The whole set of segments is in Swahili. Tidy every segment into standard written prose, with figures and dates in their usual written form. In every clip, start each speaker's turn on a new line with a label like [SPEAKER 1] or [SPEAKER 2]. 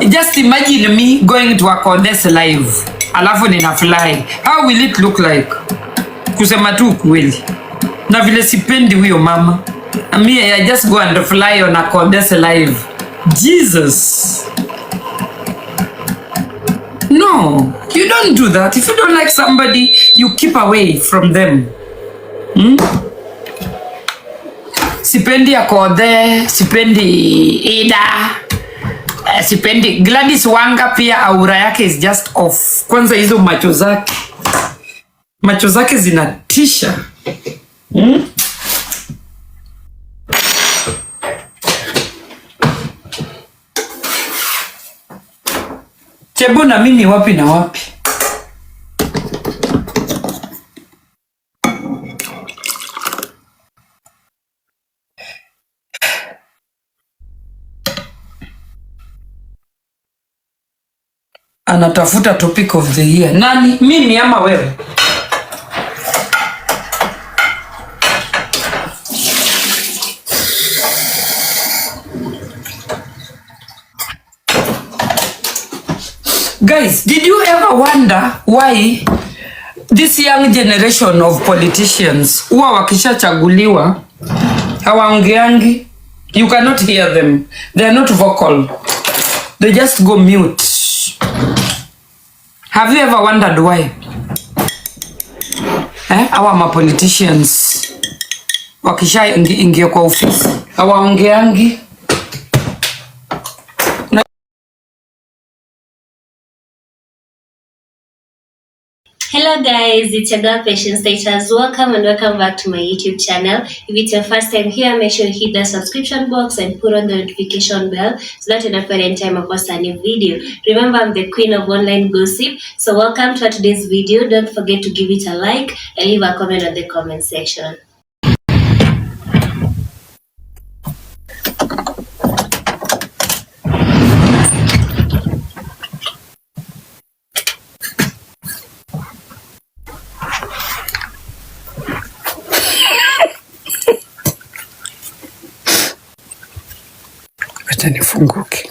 [SPEAKER 1] Just imagine me going to Akothee live. Alafu nina fly. How will it look like? Kusema tu kweli. Na vile sipendi huyo mama. I just go and fly on Akothee live. Jesus. No, you don't do that. If you don't like somebody, you keep away from them. Sipendi Akothee, sipendi Ida, sipendi Gladys Wanga pia aura yake is just off. Kwanza hizo macho zake zinatisha. Chebo na mimi wapi na wapi? Anatafuta topic of the year. Nani? Mimi ama wewe? Guys, did you ever wonder why this young generation of politicians huwa wakishachaguliwa hawaongeangi? You cannot hear them. They are not vocal. They just go mute. Have you ever wondered why? Our politicians wakisha ingia kwa ofisi hawaongeangi.
[SPEAKER 2] Hello guys, it's your girl Patience Status. Welcome and welcome back to my YouTube channel. If it's your first time here, make sure you hit the subscription box and put on the notification bell so that you don't forget any time I post a new video. Remember, I'm the queen of online gossip. So welcome to today's video. Don't forget to give it a like and leave a comment on the comment section.
[SPEAKER 1] Acha nifunguke.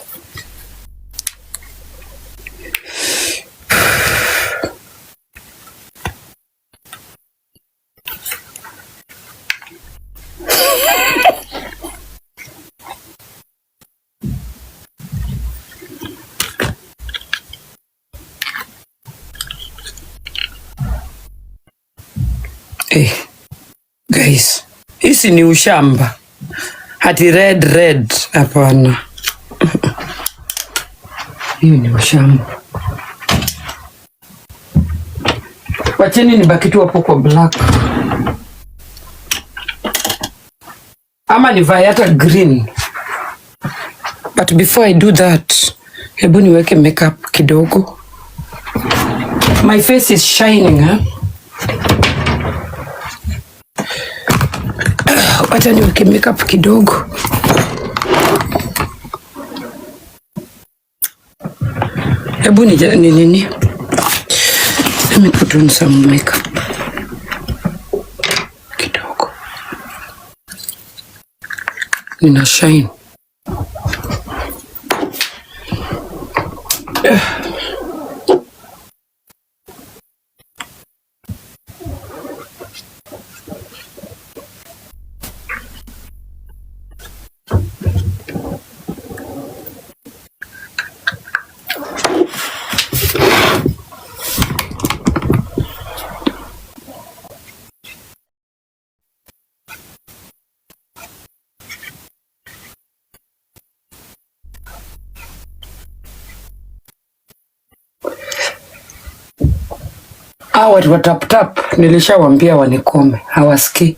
[SPEAKER 1] Guys, hisi ni ushamba. Hati red, hapana. Hiyo ni ushamba. Wacheni nibaki tu hapo kwa black. Ama nivae hata green. But before I do that, hebu niweke makeup kidogo. My face is shining, Wacha niweke makeup kidogo. Hebu ni nini? Let me put on some makeup. Kidogo. Nina shine. Watu wa tap tap nilishawambia wanikome, hawasikii.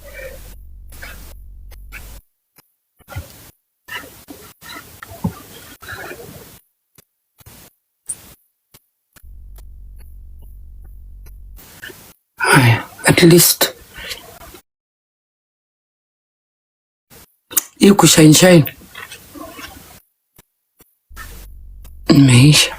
[SPEAKER 1] Haya, at least hiyo kushine imeisha.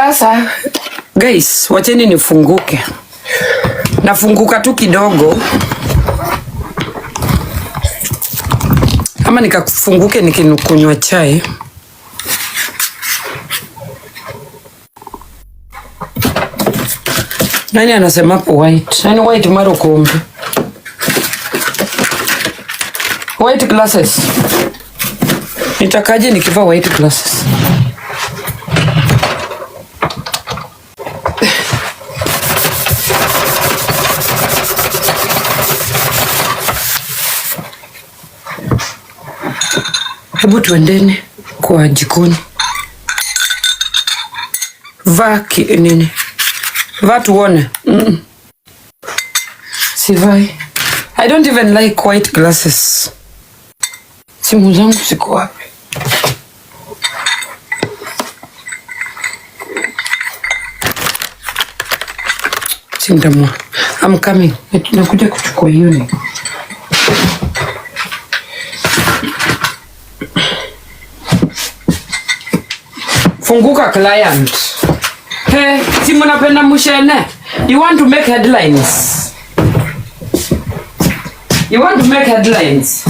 [SPEAKER 1] Sasa guys, wacheni nifunguke. Nafunguka tu kidogo. Ama nikafunguke nikinukunywa chai. Nani anasema hapo white? Nani white maro kombe? White glasses. Nitakaje nikivaa white glasses? Hebu tuendeni kwa jikoni. Vaki nini? Vaa tuone. Sivai. I don't even like white glasses. Simu zangu ziko wapi? Sindamwa. I'm coming. Nakuja kuchukua hiyo. Funguka client. Hey, si mnapenda mushene? You want to make headlines? You want to make headlines?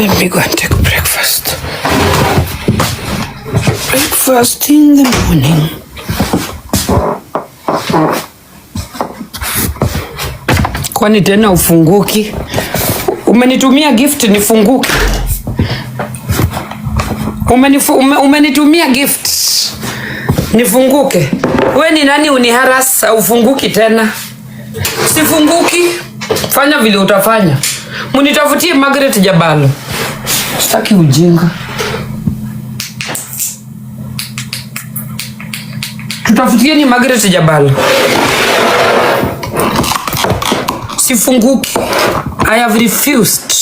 [SPEAKER 1] Let me go and take breakfast. Breakfast in the morning. Kwani tena ufunguki? Umenitumia gift nifunguke? Umenitumia gift nifunguke? We ni nani uniharasa ufunguki tena? Sifunguki. Fanya vile utafanya. Munitafutie Margaret Jabalo. Sitaki ujinga. Tutafutie ni Margaret Jabalo. Sifunguki. I have refused.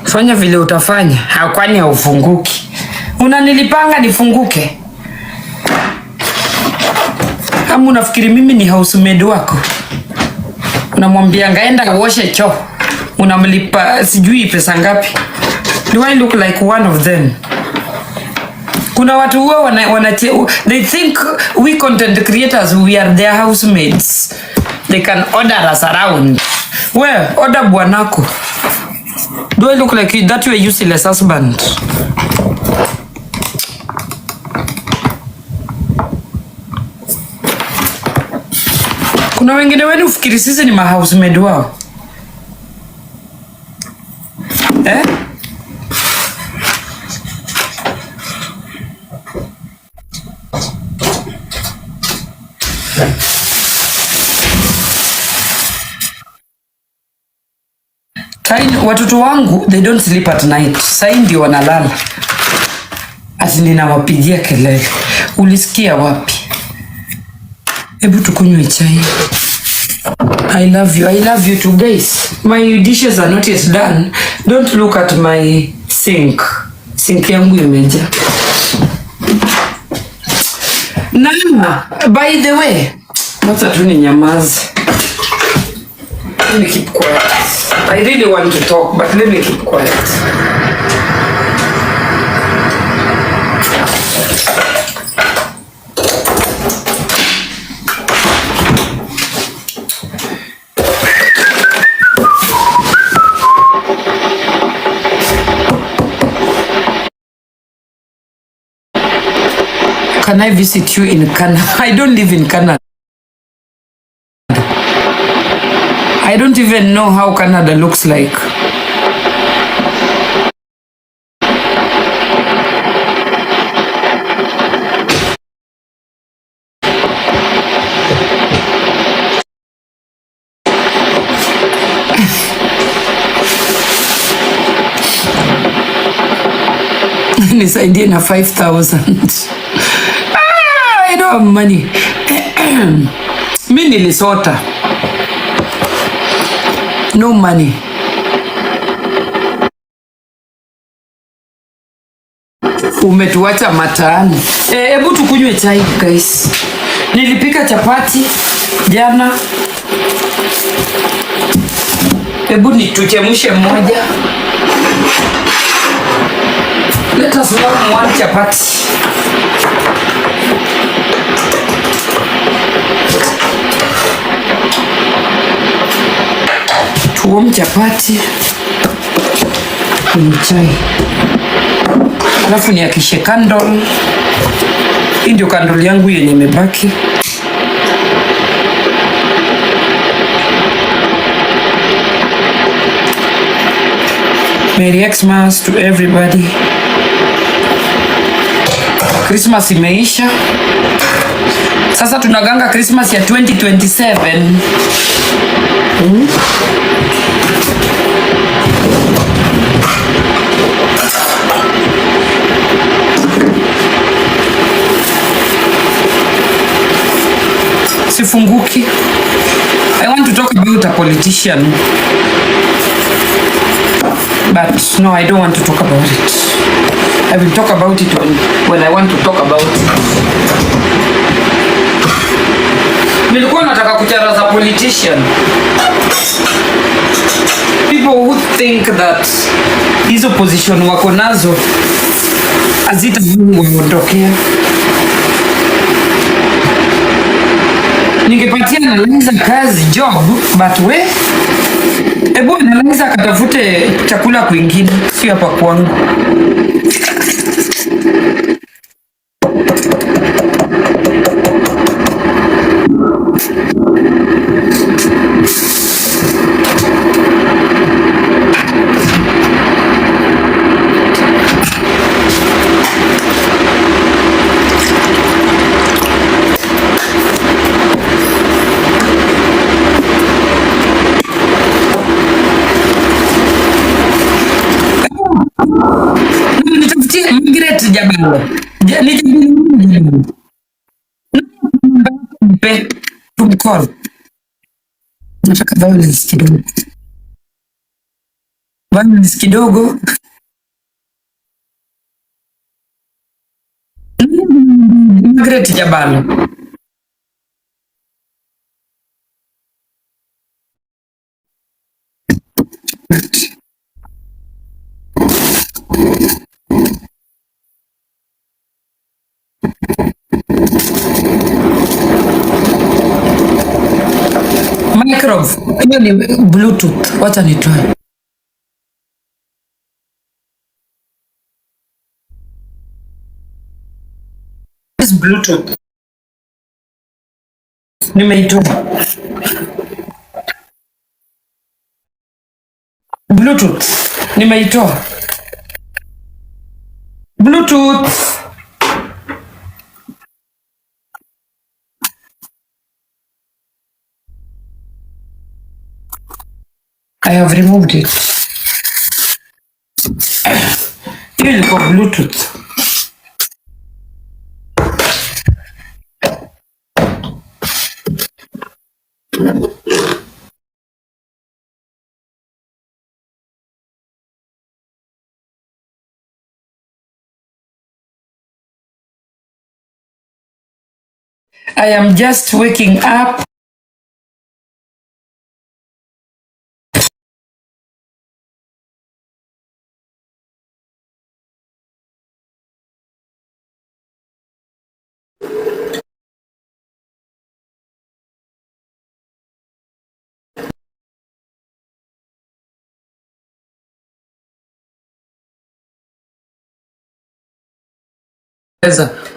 [SPEAKER 1] Fanya vile utafanya. Kwani haufunguki? Unanilipanga nifunguke? Kama unafikiri mimi ni housemaid wako? Unamwambia ngaenda kaoshe choo. Unamlipa sijui pesa ngapi. Do I look like one of them? Kuna watu huwa they think we content creators, we are their housemates. They can order us around. Well, order bwanako. Do I look like that you are useless husband? Kuna wengine wenu ufikiri sisi ni mahousemaid wao. Watoto wangu, they don't sleep at night. Sai ndio wanalala. Ati ninawapigia kelele. Ulisikia wapi? Hebu tukunywe chai. I love you. I love you too, guys. My dishes are not yet done. Don't look at my sink. Sink yangu imejaa. Nana, by the way, wacha tu ninyamaze. Let me keep quiet. I really want to talk, but let me keep quiet. can I visit you in Canada? I don't live in Canada. I don't even know how Canada looks like. Nisaidie na 5,000. I don't have money. Mimi nilisota. No money. Umetuacha mataani. Hebu tukunywe chai guys. Nilipika chapati jana. Hebu nituchemshe moja. Let us warm one chapati. Tuom chapati kwenye chai, alafu niakishe candle. Hii ndio candle yangu yenye imebaki. Merry Xmas to everybody. Christmas imeisha. Sasa tunaganga Christmas ya 2027. Sifunguki. I want to talk about a politician. But no, I don't want to talk about it. I will talk about it when I want to talk about it. Nilikuwa nataka kucharaza politician. People who think that hizo position wako nazo hazitaondokea. Ningepatia Analyza kazi job, but ebu Analyza katafute chakula kwingine, si hapa kwangu. Nataka violence kidogo. Violence kidogo. Margaret Jabalo. Hiyo ni Bluetooth. Wacha nitoe. This Bluetooth. Nimeitoa. Bluetooth. Nimeitoa. Bluetooth. I have removed it. Hiyo ilikuwa Bluetooth. I am just waking up.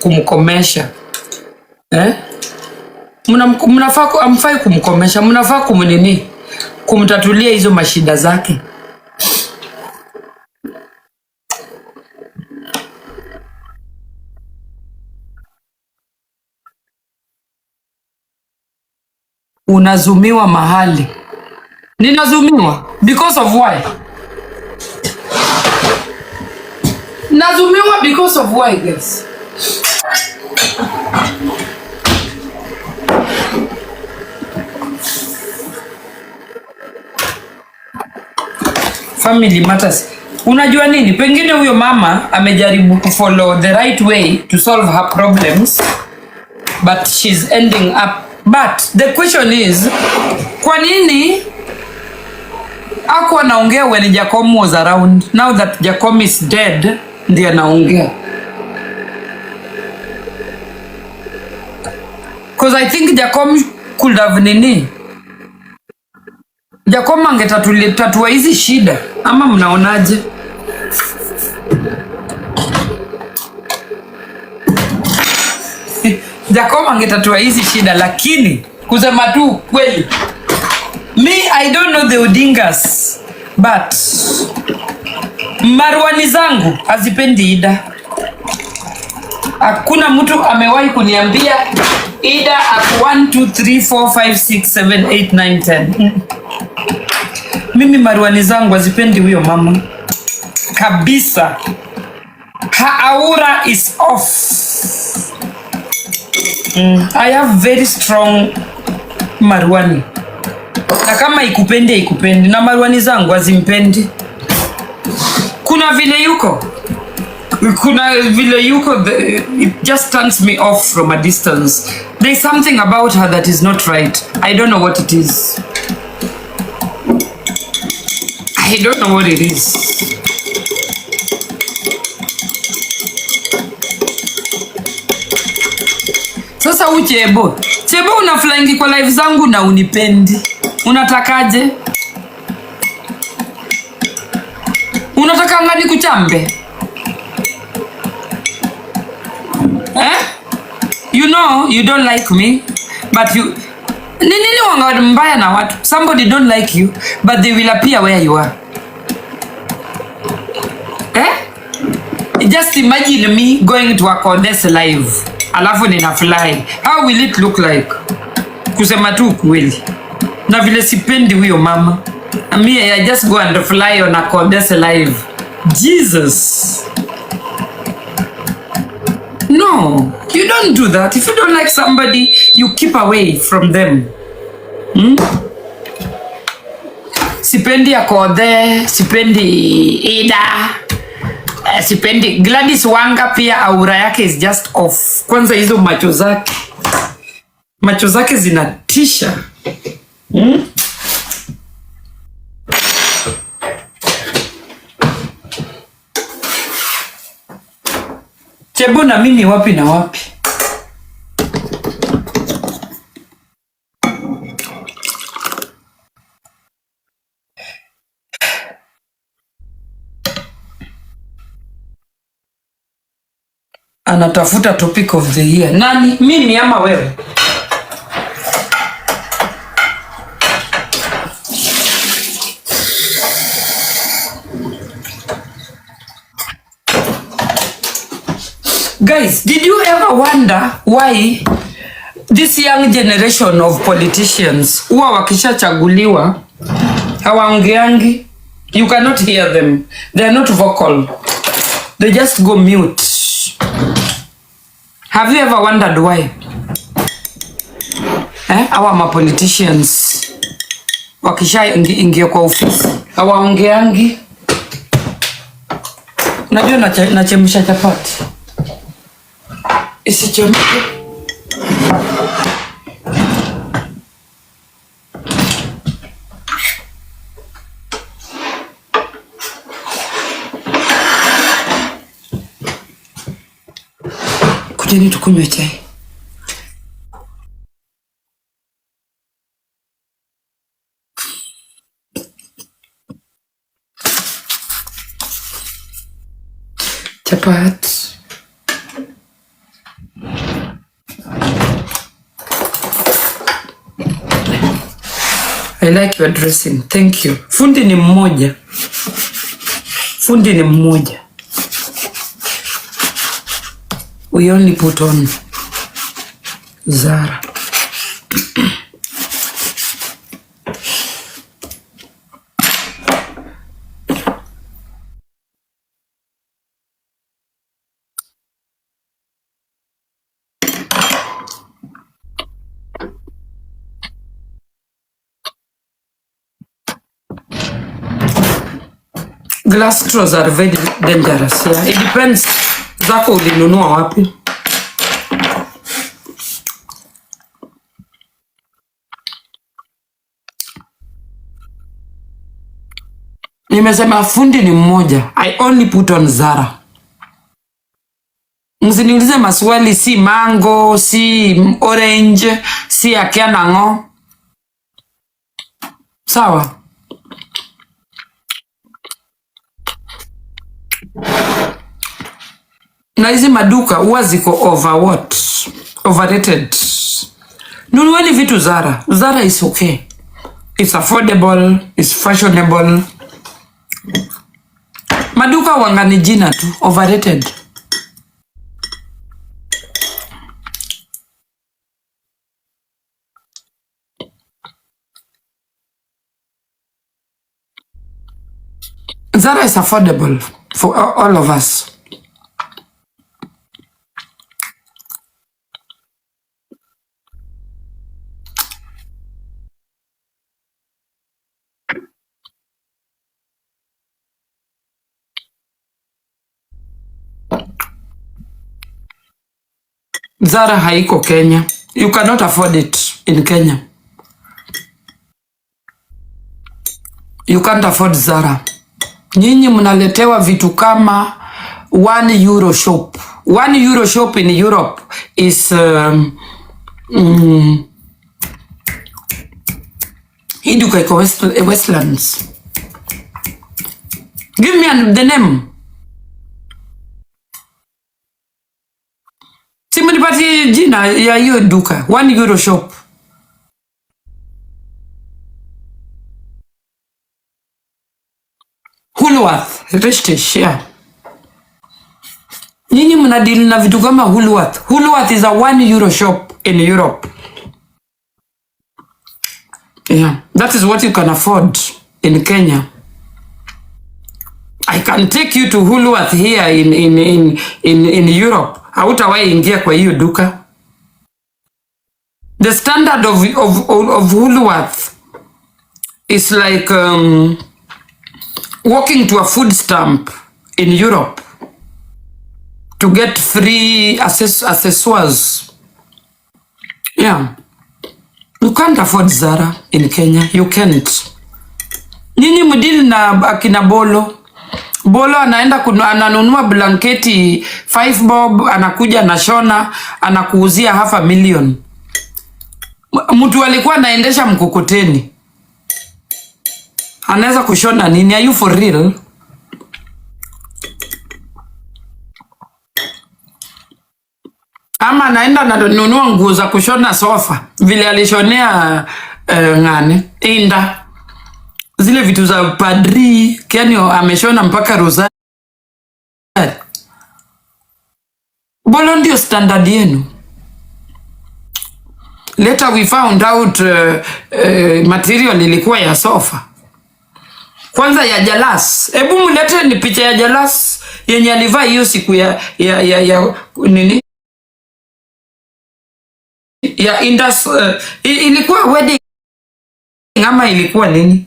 [SPEAKER 1] kumkomesha. Mnafaa amfai kumkomesha, mnafaa kumnini, kumtatulia hizo mashida zake. Unazumiwa mahali. Ninazumiwa because of why? Nazumiwa because of why, guys? Family matters. Unajua nini? Pengine huyo mama amejaribu kufollow the right way to solve her problems, but she's ending up. But the question is, kwa nini hakuwa anaongea when Jacom was around? Now that Jacom is dead, ndiye anaongea. Because I think Jacom could have nini. Jacom angetatua hizi shida, ama mnaonaje? Jacom angetatua hizi shida, lakini kusema tu kweli, I don't know the Odingas, but Marwani zangu hazipendi Ida. Hakuna mtu amewahi kuniambia Ida ako 1 2 3 4 5 6 7 8 9 10. Mimi Marwani zangu hazipendi huyo mama kabisa. Her aura is off. I have very strong Marwani. Na kama ikupendi, na Marwani zangu hazimpendi. Kuna vile yuko, it just turns me off from a distance. There's something about her that is not right. I don't know what it is. I don't know what it is. Sasa Chebo unaflangi kwa live zangu na unipendi. Unatakaje? Unataka ngani kuchambe? You know you don't like me, but you nini wanga mbaya na watu. Somebody don't like you, but they will appear where you are. Just imagine me going to Akothee live, alafu nina fly. How will it look like? Kusema tu kweli. Na vile sipendi huyo mama. I just go and fly on Akothee live. Jesus. No, you don't do that. If you don't like somebody, you keep away from them. Sipendi Akothee, sipendi Ida, sipendi Gladys Wanga pia. Aura yake is just off. Kwanza hizo macho zake zinatisha. Chebo na mimi wapi na wapi? Anatafuta topic of the year. Nani? Mimi ama wewe? Guys, did you ever wonder why this young generation of politicians huwa wakishachaguliwa hawaongeangi? You cannot hear them. They are not vocal. They just go mute. Have you ever wondered why? Our politicians wakisha ingia kwa ofisi hawaongeangi. Unajua nachemsha chapati. Isichemke. Kujeni tukunywe chai. Chapati. I like your dressing. Thank you. Fundi ni mmoja. Fundi ni mmoja. We only put on Zara. Glass straws are very dangerous. Yeah, it depends. Zako ulinunua wapi? Nimesema fundi ni mmoja. I only put on Zara. Msiniulize maswali, si mango, si orange, si akianango. Sawa. Na hizi maduka huwa ziko overrated. Nunueni vitu Zara. Zara is okay. It's affordable, it's fashionable. Maduka wangani jina tu, overrated. Zara is affordable for all of us. Zara haiko Kenya. You cannot afford it in Kenya. You can't afford Zara. Nyinyi mnaletewa vitu kama 1 euro shop. 1 euro shop in Europe is hii duka iko Westlands. Give me the name. Simnipati jina ya hiyo duka. 1 euro shop. Woolworth, Restish, yeah. Nyinyi mnadili na vitu kama Woolworth. Woolworth is a 1 euro shop in Europe. Yeah, that is what you can afford in Kenya. I can take you to Woolworth here in Europe. Hautawahi ingia kwa hiyo duka. The standard of Woolworth is like walking to a food stamp in Europe to get free accessories. Yeah. You can't afford Zara in Kenya. You can't. Nyinyi mdili na akina Bolo. Bolo anaenda ananunua blanketi 5 bob, anakuja na shona, anakuuzia $500,000. Mtu alikuwa anaendesha mkokoteni. Anaweza kushona nini? Are you for real? Ama anaenda ananunua nguo za kushona sofa. Vile alishonea ngane Inda. Zile vitu za padri, yani ameshona mpaka rosari. Bolo ndio standard yenu. Later we found out material ilikuwa ya sofa. Kwanza ya Jalas. Hebu mulete ni picha ya Jalas yenye alivaa hiyo siku ya nini? Ya Indas, ilikuwa wedding ama ilikuwa nini?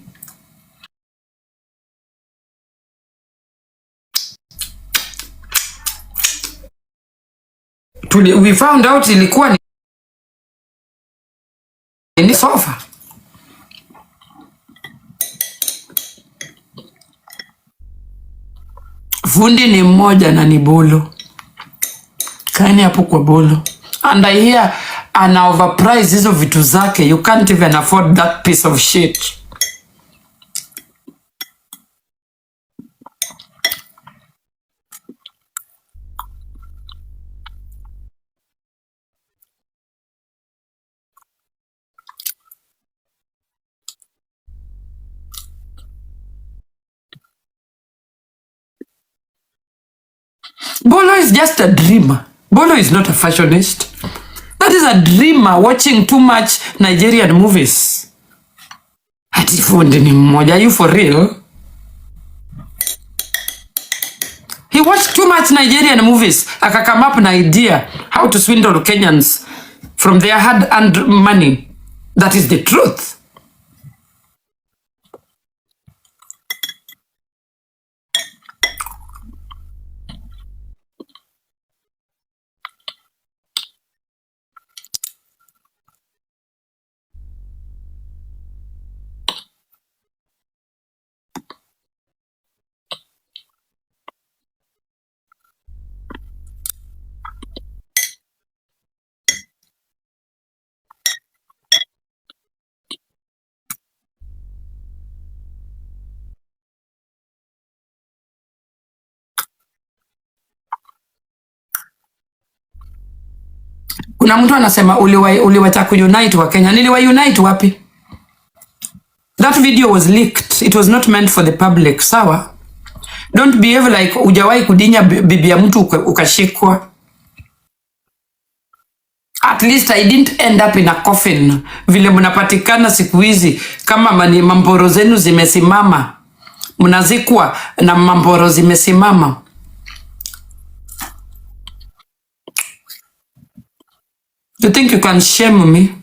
[SPEAKER 1] We found out ilikuwa ni sofa. Fundi ni mmoja na ni Bolo. Kaeni hapo kwa Bolo. And I hear ana overprice hizo vitu zake. You can't even afford that piece of shit. Bolo is just a dreamer. Bolo is not a fashionist. That is a dreamer watching too much Nigerian movies. Ati fundi ni mmoja. Are you for real? He watched too much Nigerian movies. Aka come up an idea how to swindle Kenyans from their hard-earned money. That is the truth. Kuna mtu anasema uliwacha kuunite wa Kenya. Niliwa unite wapi? That video was leaked. It was not meant for the public. Sawa? Don't behave like hujawahi kudinya bibi ya mtu ukashikwa. At least I didn't end up in a coffin. Vile mnapatikana siku hizi kama mamboro zenu zimesimama. Mnazikwa na mamboro zimesimama. You think you can shame me?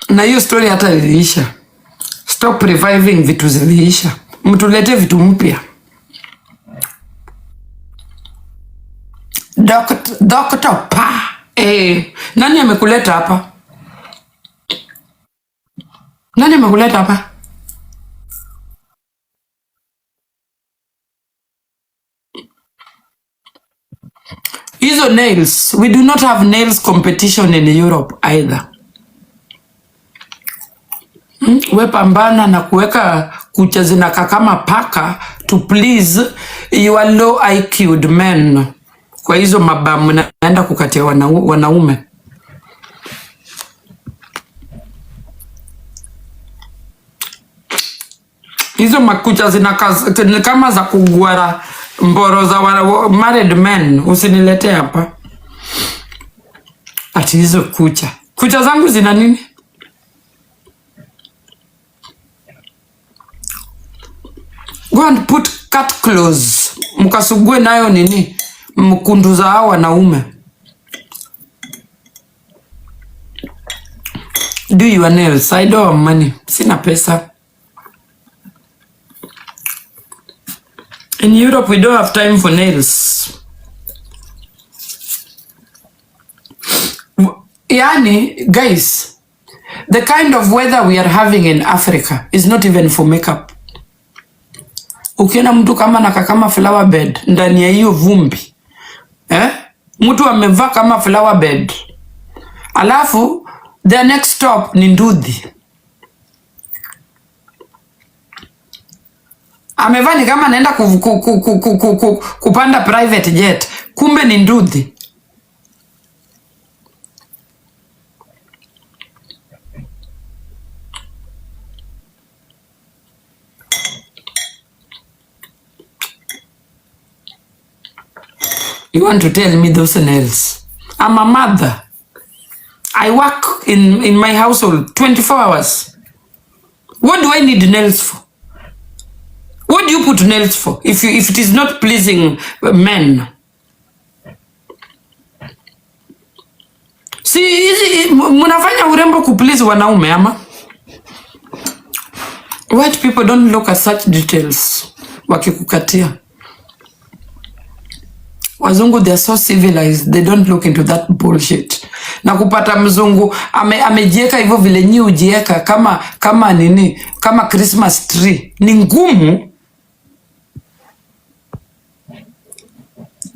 [SPEAKER 1] Na hiyo story hata iliisha. Stop reviving vitu ziliisha. Mtulete vitu mpya. Doctor pa. Nani amekuleta hapa? Nani amekuleta hapa? Hizo nails. We do not have nails competition in Europe either. We pambana na kuweka kucha zinaka kama paka to please your low IQ'd men. Kwa hizo mabamu naenda kukatia wanaume. Hizo makucha zinaka kama za kugwara mboro za married men. Usinilete hapa. Ati hizo kucha. Kucha zangu zina nini? Go and put cut clothes. Mukasugue nayo nini? Mkundu za hao wanaume. Do your nails. I don't have money. Sina pesa. In Europe we don't have time for nails. Yani, guys, the kind of weather we are having in Africa is not even for makeup. Ukiona mtu kama naka kama flower bed ndani ya hiyo vumbi. Mtu amevaa kama flower bed. Alafu the next stop ni ndudhi. Amevaa ni kama anaenda kupanda private jet. Kumbe ni ndudhi. You want to tell me those nails? I'm a mother. I work in my household 24 hours. What do I need nails for? What do you put nails for if it is not pleasing men? Si mnafanya urembo kuplease wanaume ama? White people don't look at such details wakikukatia. Wazungu, they are so civilized, they don't look into that bullshit. Na kupata mzungu amejieka hivyo vile nyi ujieka kama nini, kama Christmas tree. Ni ngumu.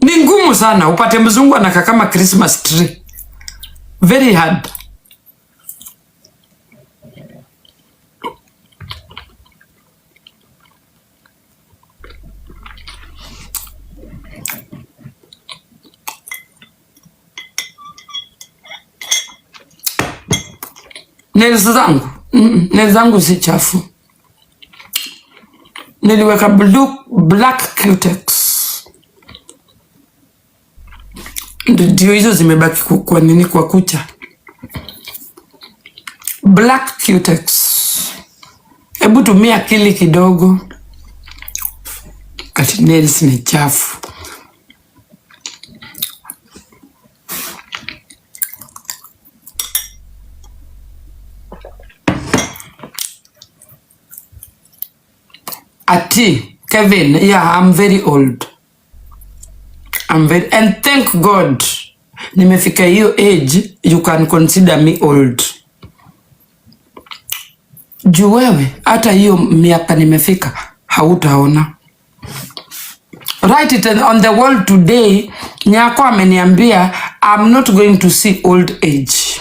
[SPEAKER 1] Ni ngumu sana upate mzungu anaka kama Christmas tree. Very hard. Nails zangu. Nails zangu si chafu. Niliweka black cutex. Ndio hizo zimebaki kwa nini kwa kucha. Black cutex. Hebu tumia akili kidogo. Ati nails ni chafu. Ati, Kevin, yeah, I'm very old. And thank God, nimefika hiyo age, you can consider me old. Juu wewe, hata hiyo miaka nimefika, hautaona. Write it on the wall today, Nyako ameniambia, I'm not going to see old age.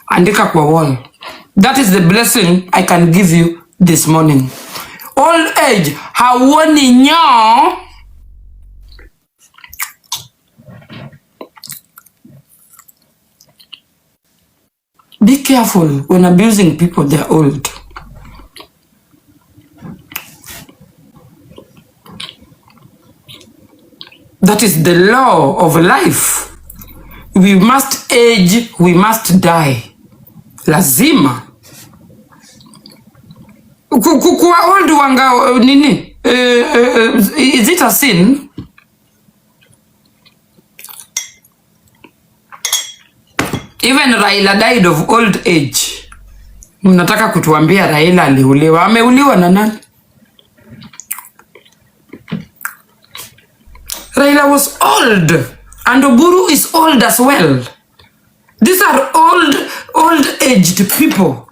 [SPEAKER 1] Andika kwa wall. That is the blessing I can give you this morning. Old age, hauoni nyo. Be careful when abusing people, they're old. That is the law of life. We must age, we must die. Lazima. Kuwa old wanga nini? Is it a sin? Even Raila died of old age. Mnataka kutuambia Raila aliuliwa? Ameuliwa na nani? Raila was old, and Oburu is old as well. These are old aged people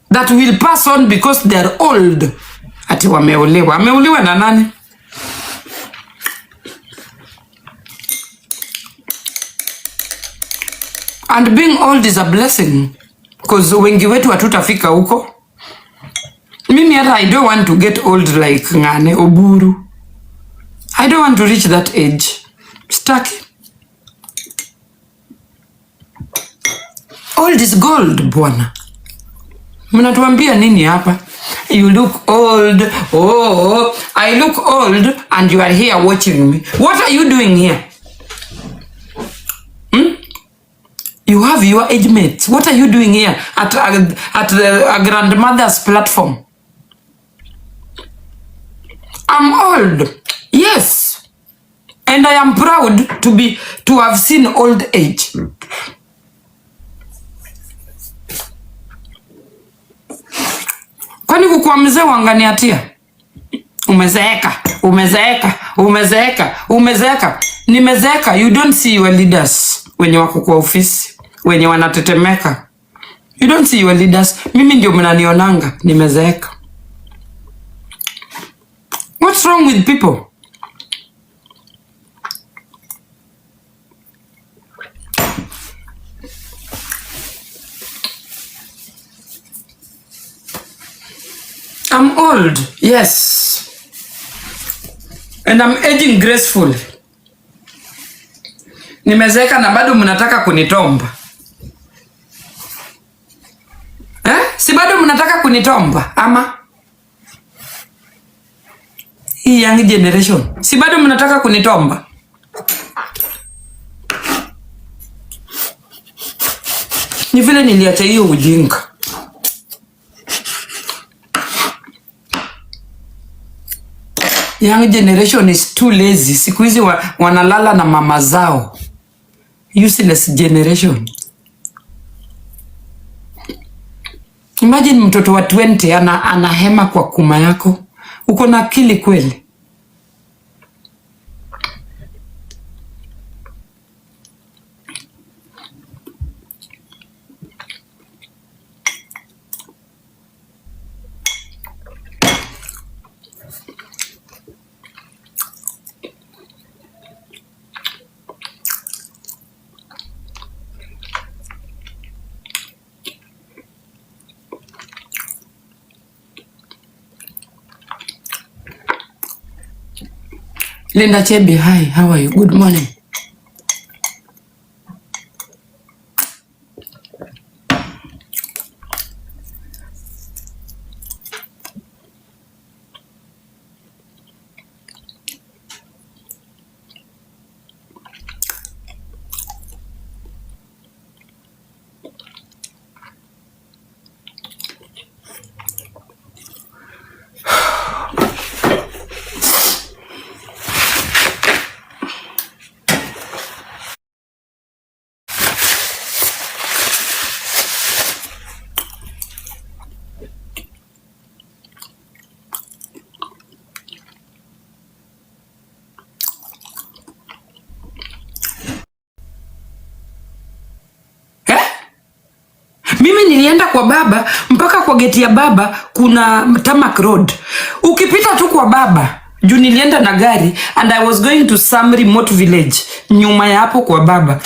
[SPEAKER 1] that will pass on because they are old. Ati wameuliwa. Ameuliwa na nani? And being old is a blessing, because wengi wetu hatutafika huko. Mimi hata I don't want to get old like Ngane Oburu. I don't want to reach that age. Stuck. Old is gold, bwana. Mnatuambia nini hapa? You look old. Oh, I look old and you are here watching me. What are you doing here? You have your age mates. What are you doing here at a grandmother's platform? I'm old. Yes. And I am proud to have seen old age. Kwani kukuwa mzee wanganiatia? Umezeeka. Nimezeeka. You don't see your leaders wenye wako kwa ofisi, wenye wanatetemeka. You don't see your leaders. Mimi ndio mnanionanga, nimezeeka. What's wrong with people? I'm old, yes. And I'm aging graceful. Nimezeeka na bado mnataka kunitomba. Si bado mnataka kunitomba, ama? Hii young generation. Si bado mnataka kunitomba. Ni vile niliacha hiyo ujinga. Young generation is too lazy. Siku hizi wanalala na mama zao. Useless generation. Imagine mtoto wa 20 anahema kwa kuma yako. Uko na akili kweli? Linda Chebi, hi, how are you? Good morning. Mimi nilienda kwa baba, mpaka kwa geti ya baba kuna tarmac road. Ukipita tu kwa baba, juu nilienda na gari and I was going to some remote village. Nyuma ya hapo kwa baba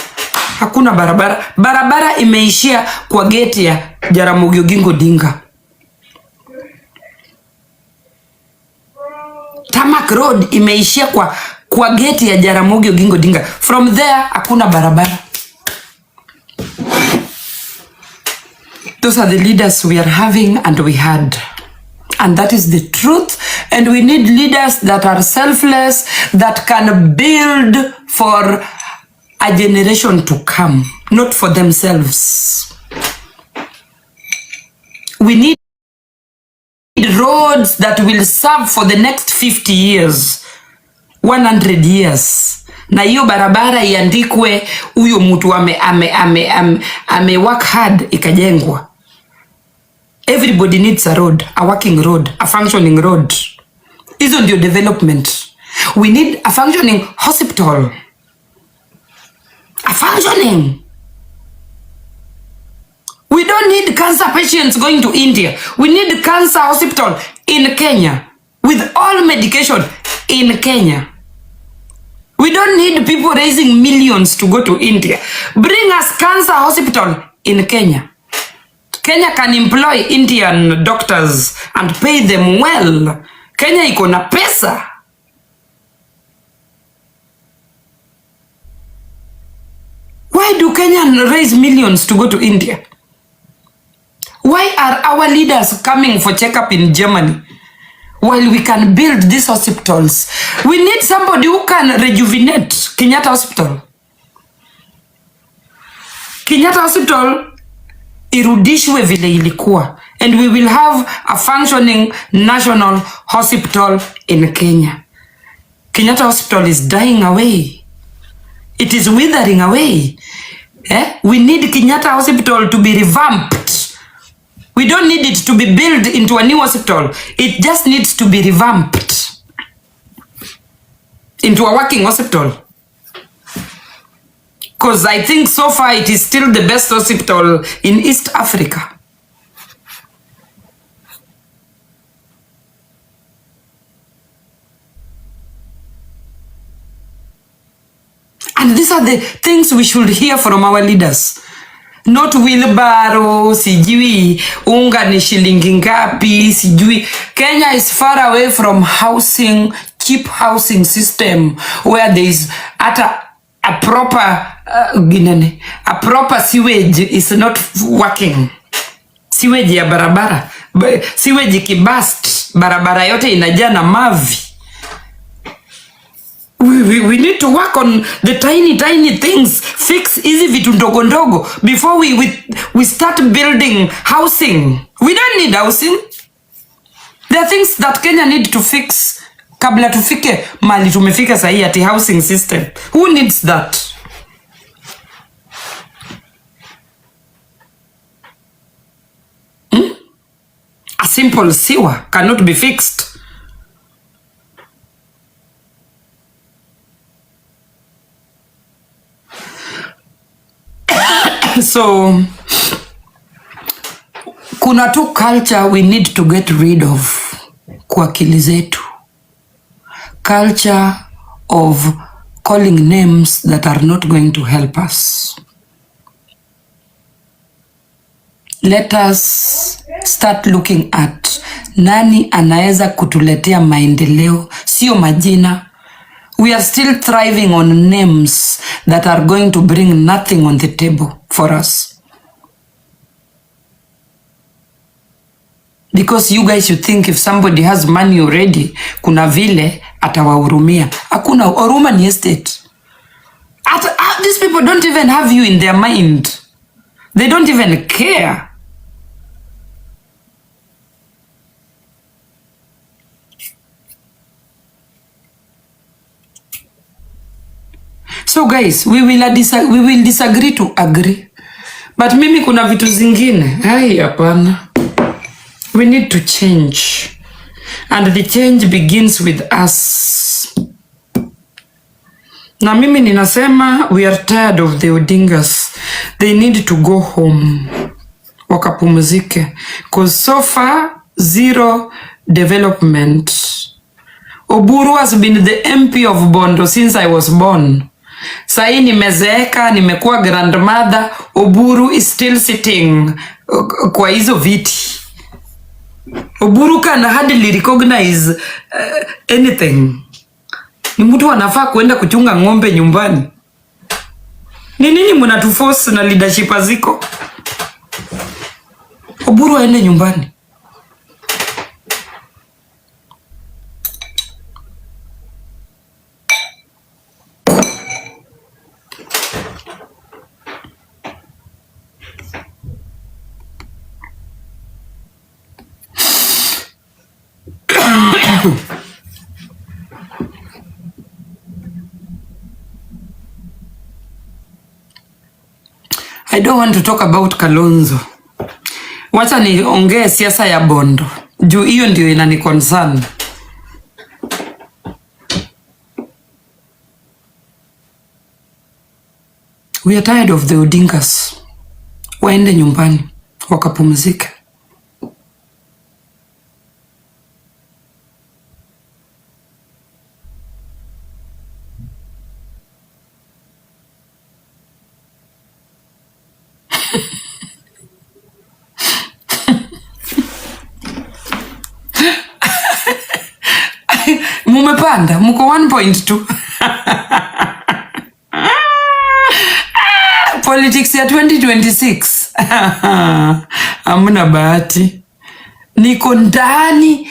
[SPEAKER 1] hakuna barabara. Barabara imeishia kwa geti ya Jaramogi Oginga Odinga. Tarmac road imeishia kwa geti ya Jaramogi Oginga Odinga. From there hakuna barabara. Those are the leaders we are having and we had. And that is the truth. And we need leaders that are selfless, that can build for a generation to come, not for themselves. We need roads that will serve for the next 50 years, 100 years. Na hiyo barabara iandikwe huyo mtu ame work hard ikajengwa. Everybody needs a road, a working road, a functioning road. Hizo ndio development. We need a functioning hospital. A functioning. We don't need cancer patients going to India. We need cancer hospital in Kenya with all medication in Kenya. We don't need people raising millions to go to India. Bring us cancer hospital in Kenya. Kenya can employ Indian doctors and pay them well. Kenya iko na pesa. Why do Kenyans raise millions to go to India? Why are our leaders coming for checkup in Germany while we can build these hospitals? We need somebody who can rejuvenate Kenyatta Hospital. Kenyatta Hospital irudishwe vile ilikuwa, and we will have a functioning national hospital in Kenya. Kenyatta Hospital is dying away. It is withering away. We need Kenyatta Hospital to be revamped. We don't need it to be built into a new hospital. It just needs to be revamped into a working hospital. Because I think so far it is still the best hospital in East Africa. And these are the things we should hear from our leaders. Not wheelbarrow, sijui, unga ni shilingi ngapi, sijui. Kenya is far away from housing, cheap housing system where there is a proper a proper sewage is not working. Sewage ya barabara, sewage kibast, barabara yote inajaa na mavi. We need to work on the tiny things, fix easy vitu ndogo ndogo before we start building housing. We don't need housing. There are things that Kenya need to fix kabla tufike mali tumefika sahi ati housing system. Who needs that? A simple sewer cannot be fixed. So kuna tu culture we need to get rid of kwa akili zetu. Culture of calling names that are not going to help us. Let us start looking at nani anaeza kutuletea maendeleo, sio majina. We are still thriving on names that are going to bring nothing on the table for us. Because you guys, you think if somebody has money already, kuna vile atawahurumia. Hakuna, huruma ni estate. These people don't even have you in their mind. They don't even care. So guys, we will disagree to agree. But mimi kuna vitu zingine. Hai hapana. We need to change. And the change begins with us. Na mimi ninasema we are tired of the Odingas. They need to go home. wakapumzike, cause so far zero development. Oburu has been the MP of Bondo since I was born. Sahi nimezeeka, nimekuwa grandmother, Oburu is still sitting kwa hizo viti. Oburu kana hardly recognize anything. Ni mtu anafaa kuenda kuchunga ng'ombe nyumbani. Ni nini mnatuforce na leadership aziko? Oburu aende nyumbani. I don't want to talk about Kalonzo. Wacha niongee siasa ya Bondo. Juu hiyo ndio inani concern. We are tired of the Odingas. Waende nyumbani wakapumzike. Mumepanda, muko 1.2. Politics ya 2026. Hamna bahati. Niko ndani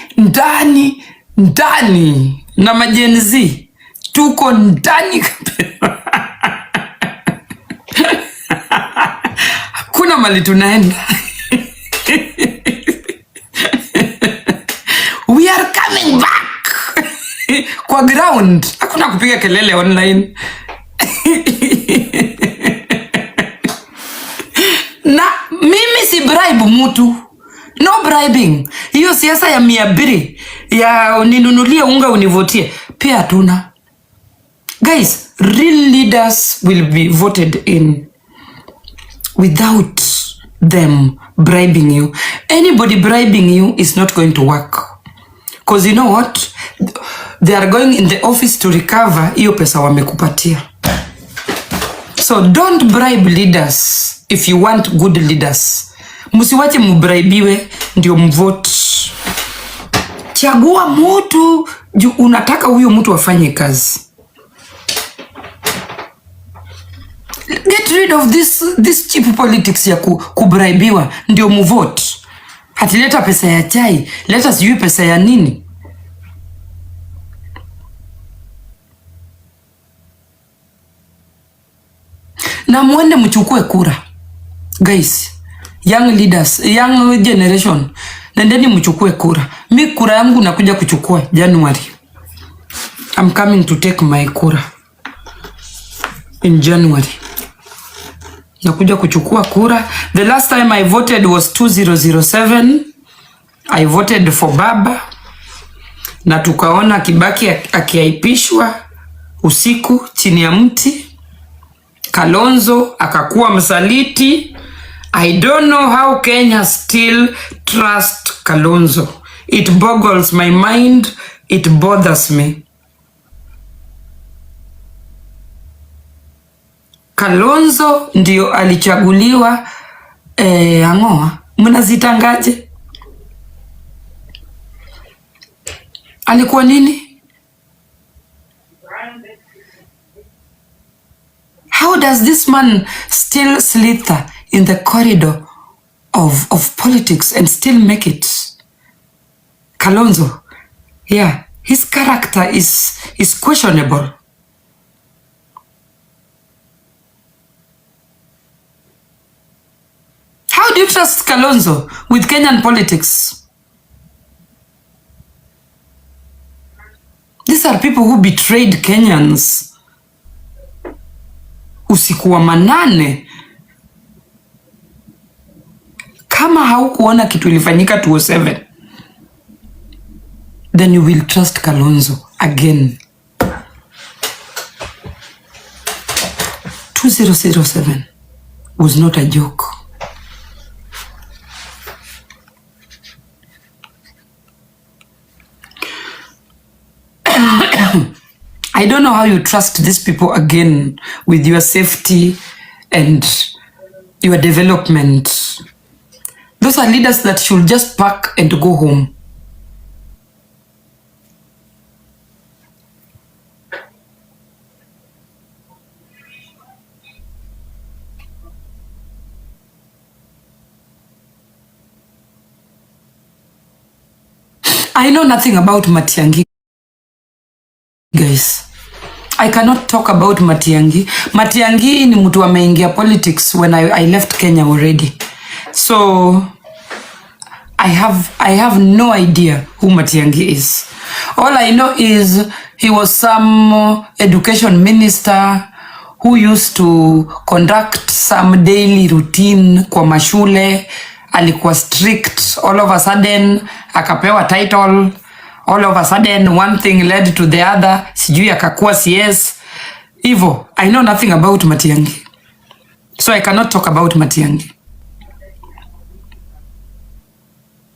[SPEAKER 1] na majenzi. Tuko ndani. Hakuna mali tunaenda. We are coming back. Kwa ground. Hakuna kupiga kelele online. Na mimi si bribe mtu. No bribing. Hiyo siasa ya 200 ya uninunulie unga univotie pia hatuna. Guys, real leaders will be voted in without them bribing you. Anybody bribing you is not going to work. Because you know what? They are going in the office to recover hiyo pesa wamekupatia. So don't bribe leaders if you want good leaders. Musiwache mubraibiwe ndio mvote. Chagua mtu juu unataka huyo mtu afanye kazi. Get rid of this cheap politics ya kubraibiwa ndio mvote. Hatileta pesa ya chai, leta sijui pesa ya nini. Na muende mchukue kura. Guys, young leaders, young generation, nendeni mchukue kura. Mi kura yangu nakuja kuchukua January. I'm coming to take my kura in January. Nakuja kuchukua kura. The last time I voted was 2007. I voted for Baba. Na tukaona Kibaki akiaipishwa usiku chini ya mti. Kalonzo akakuwa msaliti. I don't know how Kenya still trust Kalonzo. It boggles my mind. It bothers me. Kalonzo ndio alichaguliwa angoa. Mnazitangaje? Alikuwa nini? How does this man still slither in the corridor of politics and still make it? Kalonzo, yeah, his character is questionable. How do you trust Kalonzo with Kenyan politics? These are people who betrayed Kenyans. Usiku wa manane. Kama haukuona kitu ilifanyika 2007, then you will trust Kalonzo again. 2007 was not a joke. I don't know how you trust these people again with your safety and your development. Those are leaders that should just pack and go home. I know nothing about Matiang'i, guys. I cannot talk about Matiang'i. Matiang'i ni mtu ameingia politics when I left Kenya already. So I have no idea who Matiang'i is. All I know is he was some education minister who used to conduct some daily routine kwa mashule. Alikuwa strict. All of a sudden akapewa title. All of a sudden one thing led to the other. Sijui akakuwa CS. Ivo, I know nothing about Matiang'i. So I cannot talk about Matiang'i.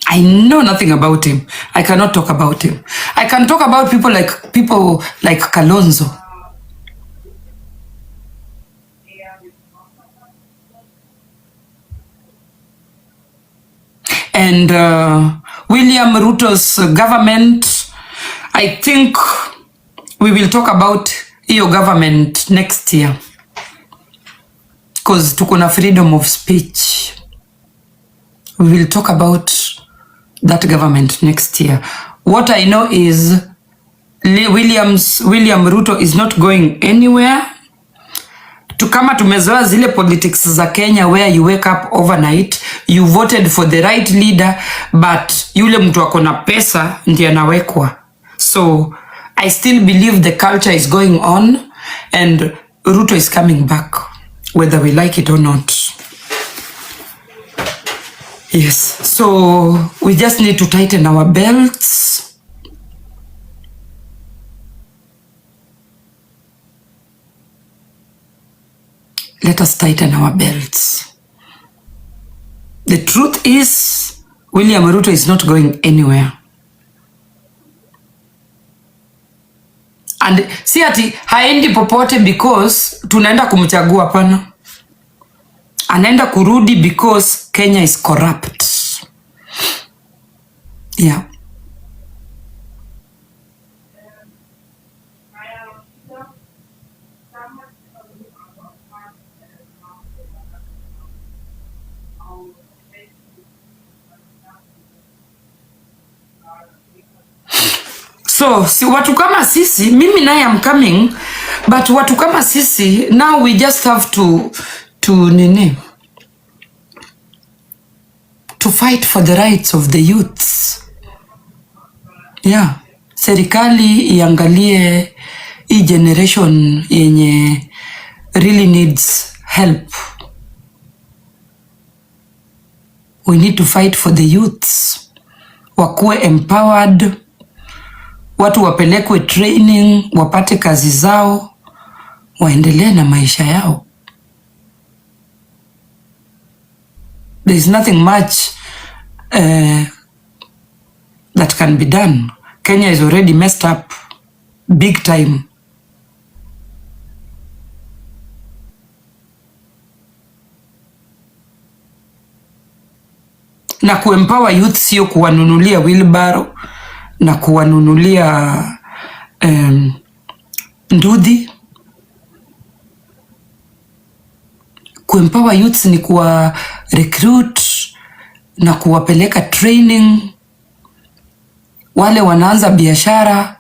[SPEAKER 1] I know nothing about him. I cannot talk about him. I can talk about people like Kalonzo. And William Ruto's government. I think we will talk about your government next year. Because tuko na freedom of speech. We will talk about that government next year. What I know is William Ruto is not going anywhere. Kama tumezoea zile politics za Kenya where you wake up overnight, you voted for the right leader, but yule mtu ako na pesa ndiye anawekwa. So I still believe the culture is going on and Ruto is coming back, whether we like it or not. Yes, so we just need to tighten our belts. Let us tighten our belts. The truth is, William Ruto is not going anywhere. And si ati haendi popote because tunaenda kumchagua, pana. Anaenda kurudi because Kenya is corrupt. Yeah. So, si watu kama sisi, mimi naye am coming, but watu kama sisi, now we just have to fight for the rights of the youths. Yeah. Serikali iangalie hii generation yenye really needs help. We need to fight for the youths. Wakuwe empowered. Watu wapelekwe training, wapate kazi zao, waendelee na maisha yao. There is nothing much that can be done. Kenya is already messed up big time. Na kuempower youth sio kuwanunulia wheelbarrow na kuwanunulia ndudhi. Kuempower youths ni kuwa recruit na kuwapeleka training. Wale wanaanza biashara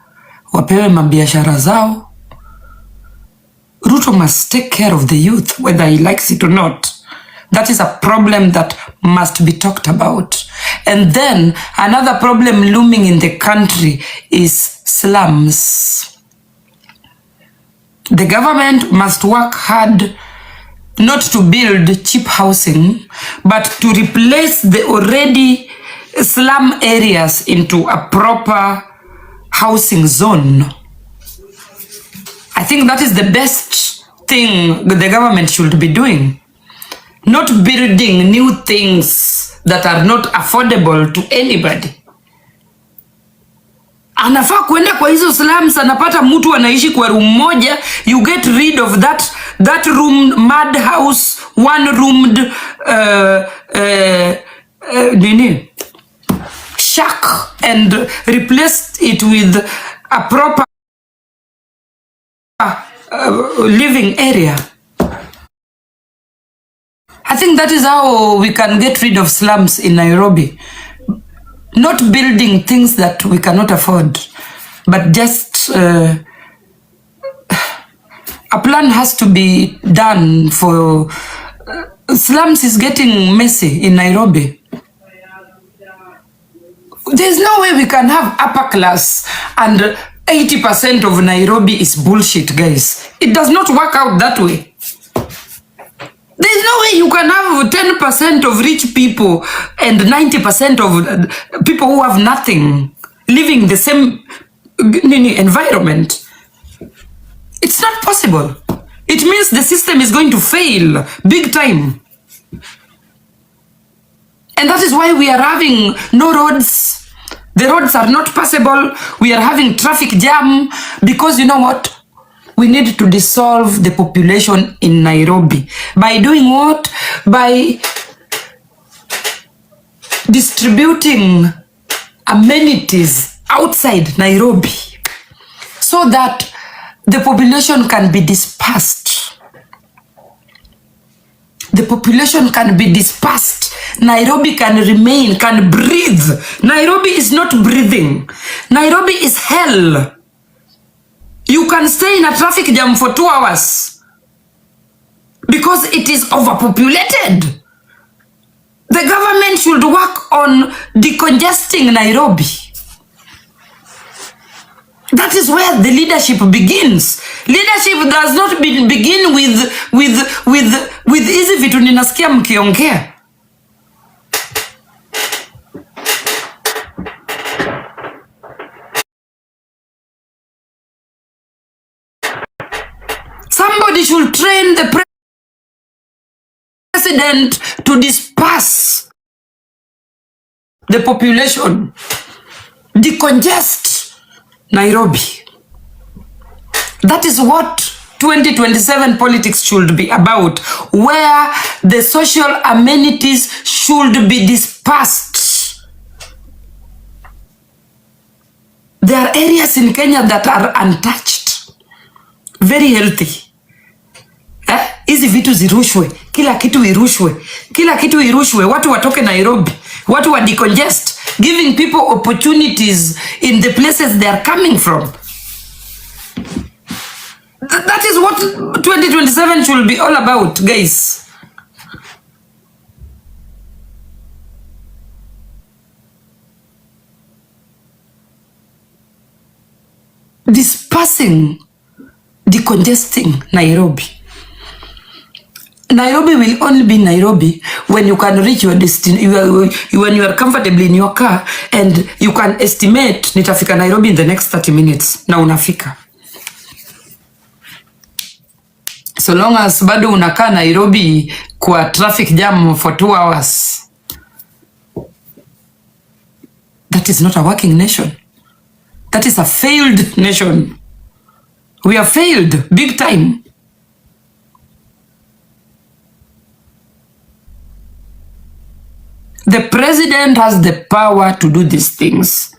[SPEAKER 1] wapewe mabiashara zao. Ruto must take care of the youth whether he likes it or not. That is a problem that must be talked about. And then another problem looming in the country is slums. The government must work hard not to build cheap housing, but to replace the already slum areas into a proper housing zone. I think that is the best thing the government should be doing. Not building new things that are not affordable to anybody. Anafaa kuenda kwa hizo slums, anapata mtu anaishi kwa room moja. You get rid of that room, mad house, one roomed shack, and replace it with a proper living area. I think that is how we can get rid of slums in Nairobi. Not building things that we cannot afford, but just a plan has to be done for slums is getting messy in Nairobi. There's no way we can have upper class and 80% of Nairobi is bullshit, guys. It does not work out that way. There's no way you can have 10% of rich people and 90% of people who have nothing living the same environment. It's not possible. It means the system is going to fail big time. And that is why we are having no roads. The roads are not passable. We are having traffic jam because you know what? We need to dissolve the population in Nairobi. By doing what? By distributing amenities outside Nairobi so that the population can be dispersed. The population can be dispersed. Nairobi can remain, can breathe. Nairobi is not breathing. Nairobi is hell. You can stay in a traffic jam for 2 hours because it is overpopulated. The government should work on decongesting Nairobi. That is where the leadership begins. Leadership does not begin with hizi vitu ninasikia mkiongea. Somebody should train the president to disperse the population, decongest Nairobi. That is what 2027 politics should be about, where the social amenities should be dispersed. There are areas in Kenya that are untouched, very healthy. Hizi vitu zirushwe, kila kitu irushwe, kila kitu irushwe, watu watoke Nairobi, watu wa decongest, giving people opportunities in the places they are coming from. That is what 2027 should be all about, guys. Dispersing, decongesting Nairobi. Nairobi will only be Nairobi when you can reach your destination, when you are comfortably in your car and you can estimate nitafika Nairobi in the next 30 minutes. Na unafika. So long as bado unakaa Nairobi kwa traffic jam for 2 hours, that is not a working nation. That is a failed nation. We have failed big time. The president has the power to do these things.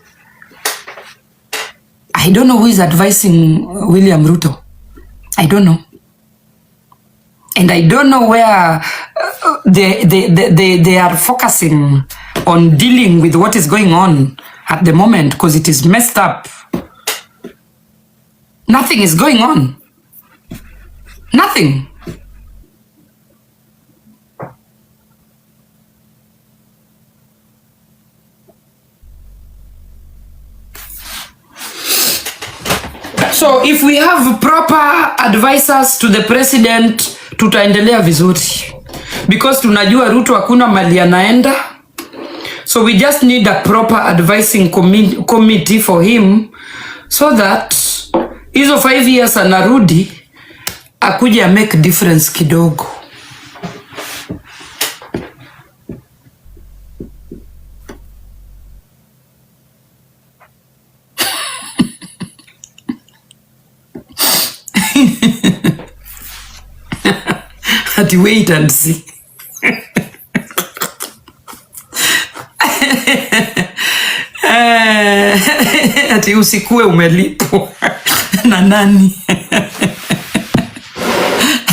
[SPEAKER 1] I don't know who is advising William Ruto. I don't know. And I don't know where they are focusing on dealing with what is going on at the moment, because it is messed up. Nothing is going on. Nothing. So if we have proper advisors to the president, tutaendelea vizuri. Because tunajua Ruto hakuna mali anaenda. So we just need a proper advising committee for him so that hizo 5 years anarudi akuje make difference kidogo. ati wait and see. Ati usikue umelipwa na nani?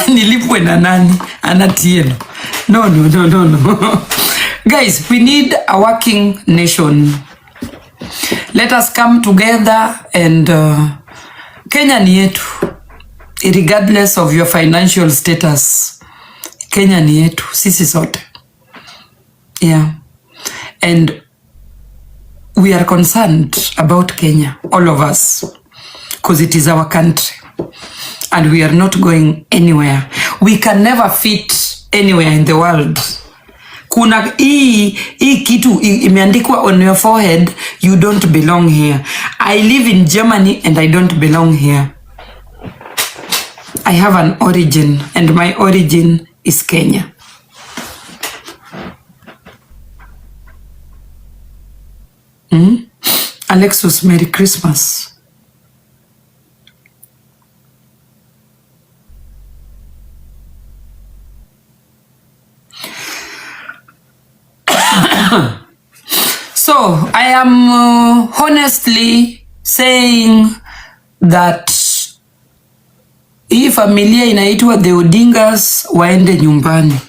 [SPEAKER 1] Nilipwe na nani? Anatieno. No. Guys, we need a working nation. Let us come together and Kenya ni yetu. Regardless of your financial status. Kenya ni yetu. Sisi sote. Yeah. And we are concerned about Kenya, all of us, because it is our country and we are not going anywhere. We can never fit anywhere in the world. Kuna hii kitu imeandikwa on your forehead, you don't belong here. I live in Germany and I don't belong here. I have an origin and my origin is Kenya. Alexus, Merry Christmas. So, I am honestly saying that hii familia inaitwa the Odingas waende nyumbani.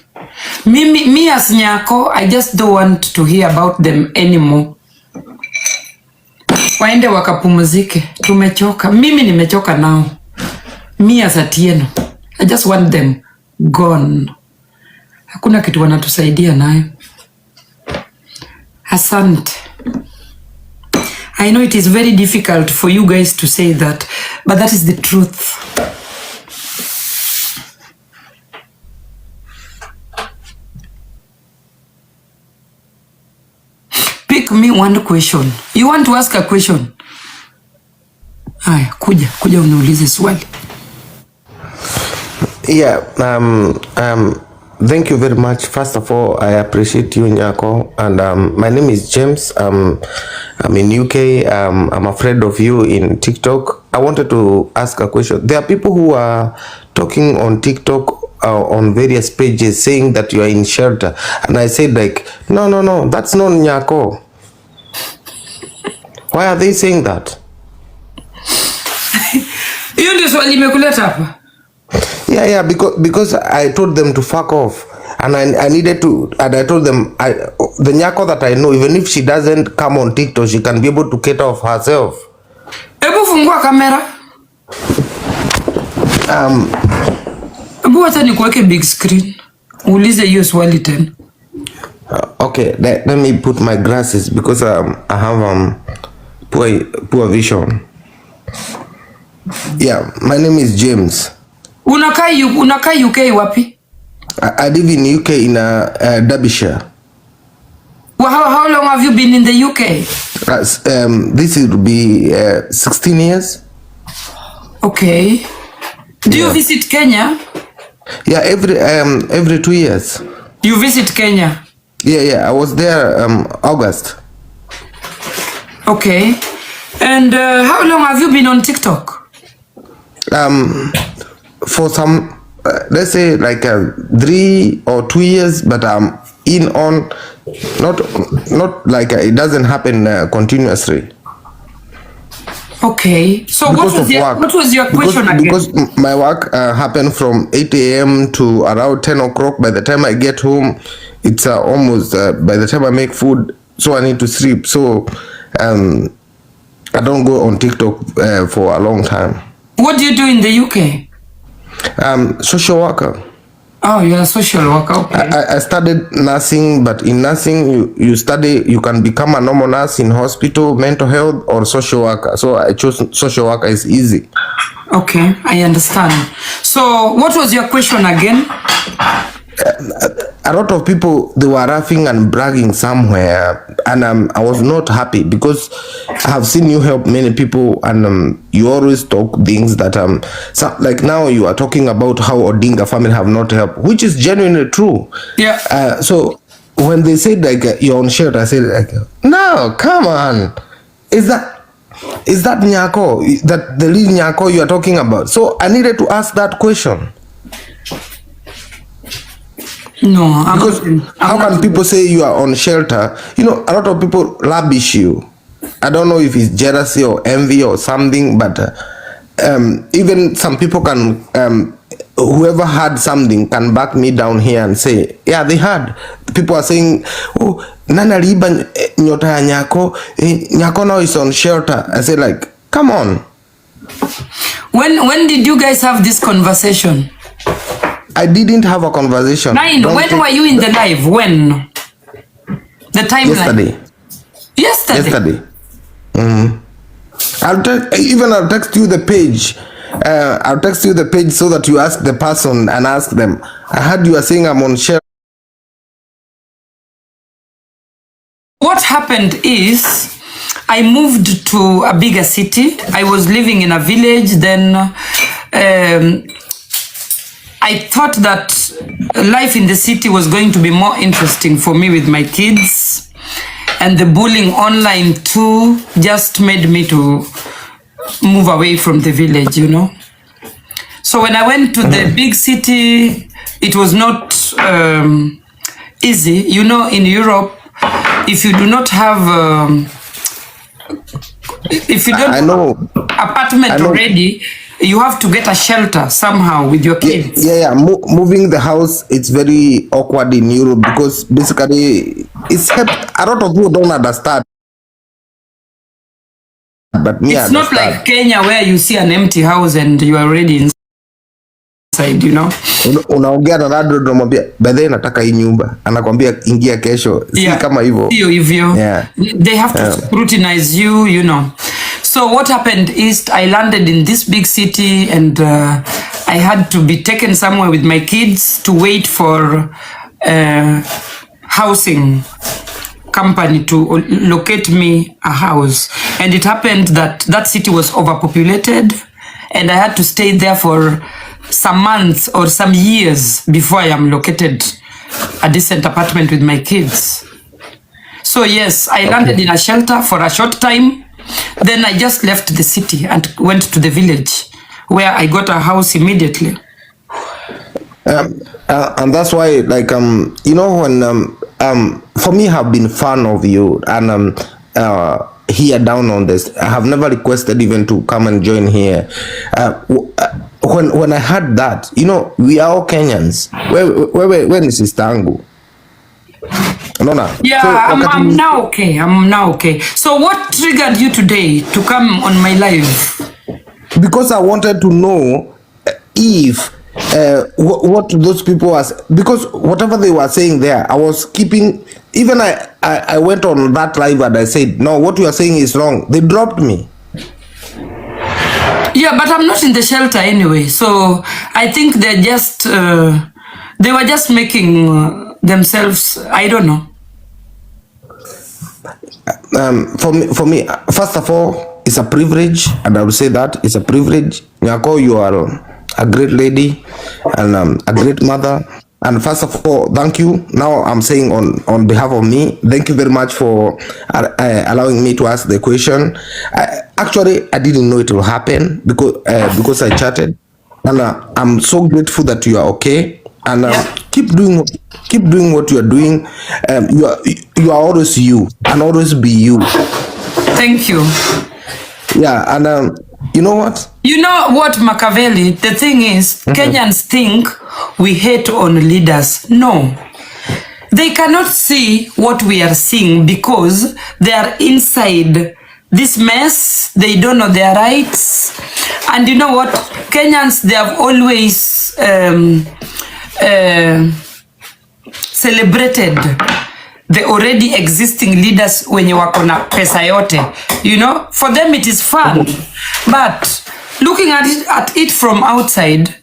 [SPEAKER 1] Me as Nyako, I just don't want to hear about them anymore. Waende wakapumzike. Tumechoka. Mimi nimechoka nao. Me as Atieno, I just want them gone. Hakuna kitu wanatusaidia nayo. Asante. I know it is very difficult for you guys to say that, but that is the truth. Pick me one question. You want to ask a question? Haya, kuja uniulize swali.
[SPEAKER 3] Yeah, thank you very much. First of all, I appreciate you, Nyako. And my name is James. I'm in UK. I'm a friend of you in TikTok. I wanted to ask a question. There are people who are talking on TikTok on various pages saying that you are in shelter. And I said like, no, that's not Nyako. Why are they saying that?
[SPEAKER 1] Hiyo ndio swali imekuleta hapa.
[SPEAKER 3] Yeah, because I told them to fuck off, and I needed to, and I told them the Nyako that I know, even if she doesn't come on TikTok, she can be able to cater of herself.
[SPEAKER 1] Ebu fungua kamera. Ebu wacha nikuweke big screen. Uulize hiyo swali tena.
[SPEAKER 3] Okay, let me put my glasses because I have poor vision. Yeah, my name is James.
[SPEAKER 1] Unakaa UK wapi?
[SPEAKER 3] I live in UK in Derbyshire.
[SPEAKER 1] Well, how long have you been in the UK?
[SPEAKER 3] This will be 16 years.
[SPEAKER 1] Okay. Do you visit Kenya?
[SPEAKER 3] Yeah, every 2 years.
[SPEAKER 1] You visit Kenya?
[SPEAKER 3] Yeah. I was there August.
[SPEAKER 1] Okay. And how long have you been on TikTok?
[SPEAKER 3] For some, let's say like 3 or 2 years, but I'm in on, not like it doesn't happen continuously.
[SPEAKER 1] Okay. So what was your question again?
[SPEAKER 3] Because my work happened from 8 a.m. to around 10 o'clock. By the time I get home, it's almost by the time I make food, so I need to sleep. So I don't go on TikTok for a long time.
[SPEAKER 1] What do you do in the UK?
[SPEAKER 3] Social worker.
[SPEAKER 1] Oh, you're a social worker. Okay.
[SPEAKER 3] I studied nursing, but in nursing, you study, you can become a normal nurse in hospital, mental health, or social worker. So I chose social worker. It's easy.
[SPEAKER 1] Okay, I understand. So what was your question again?
[SPEAKER 3] A lot of people, they were laughing and bragging somewhere, and I was not happy because I have seen you help many people, and you always talk things that so like now you are talking about how Odinga family have not helped, which is genuinely true.
[SPEAKER 1] Yeah.
[SPEAKER 3] So when they said like you're on shelter, I said like, no, come on, is that Nyako, that the real Nyako you are talking about? So I needed to ask that question.
[SPEAKER 1] No,
[SPEAKER 3] Because how can people say you are on shelter? You know, a lot of people lavish you. I don't know if it's jealousy or envy or something, but even some people can, whoever had something can back me down here and say, yeah, they had. People are saying, oh, Nana Liba nyota ya Nyako, Nyako now is on shelter. I say, like, come on.
[SPEAKER 1] When did you guys have this conversation?
[SPEAKER 3] I didn't have a conversation.
[SPEAKER 1] When were you in the live? When? The timeline?
[SPEAKER 3] Yesterday. I'll text you the page. I'll text you the page so that you ask the person and ask them. I heard you are saying I'm on share.
[SPEAKER 1] What happened is I moved to a bigger city. I was living in a village. Then I thought that life in the city was going to be more interesting for me with my kids. And the bullying online too just made me to move away from the village, you know. So when I went to the big city, it was not easy. You know, in Europe, if you do not have, if you don't have apartment already, you have to get a shelter somehow with your kids.
[SPEAKER 3] Moving the house, it's very awkward in Europe because basically it's a lot of people don't understand. But me,
[SPEAKER 1] it's not like Kenya where you see an empty house and you are already inside, you know.
[SPEAKER 3] Unaongea na dad unamwambia baadaye nataka hii nyumba, anakwambia ingia kesho. Si kama hivyo. Sio hivyo.
[SPEAKER 1] They have to scrutinize you, you know. So what happened is I landed in this big city and I had to be taken somewhere with my kids to wait for housing company to locate me a house. And it happened that that city was overpopulated and I had to stay there for some months or some years before I am located a decent apartment with my kids. So yes, I landed in a shelter for a short time. Then I just left the city and went to the village where I got a house immediately.
[SPEAKER 3] And that's why, like, you know, when for me, I've been fan of you and here down on this, I have never requested even to come and join here. When I heard that, you know, we are all Kenyans. When is Sister Angu? No.
[SPEAKER 1] Yeah, so, I'm now okay. I'm now okay. So what triggered you today to come on my live?
[SPEAKER 3] Because I wanted to know if what those people was, because whatever they were saying there, I was keeping. Even I went on that live and I said, no, what you are saying is wrong. They dropped me.
[SPEAKER 1] Yeah, but I'm not in the shelter anyway. So I think they're just they were just making themselves, I don't know.
[SPEAKER 3] For me, first of all, it's a privilege, and I will say that it's a privilege. Nyako, you are a great lady and a great mother. And first of all, thank you. Now I'm saying on behalf of me, thank you very much for allowing me to ask the question. Actually, I didn't know it will happen because I chatted, and I'm so grateful that you are okay. And keep doing what you are doing. You are always you and always be you.
[SPEAKER 1] Thank you.
[SPEAKER 3] Yeah, and you know what?
[SPEAKER 1] You know what, Machiavelli? The thing is, Kenyans think we hate on leaders. No. They cannot see what we are seeing because they are inside this mess. They don't know their rights. And you know what? Kenyans, they have always celebrated the already existing leaders wenye wako na pesa yote. You know, for them it is fun. But looking at it from outside,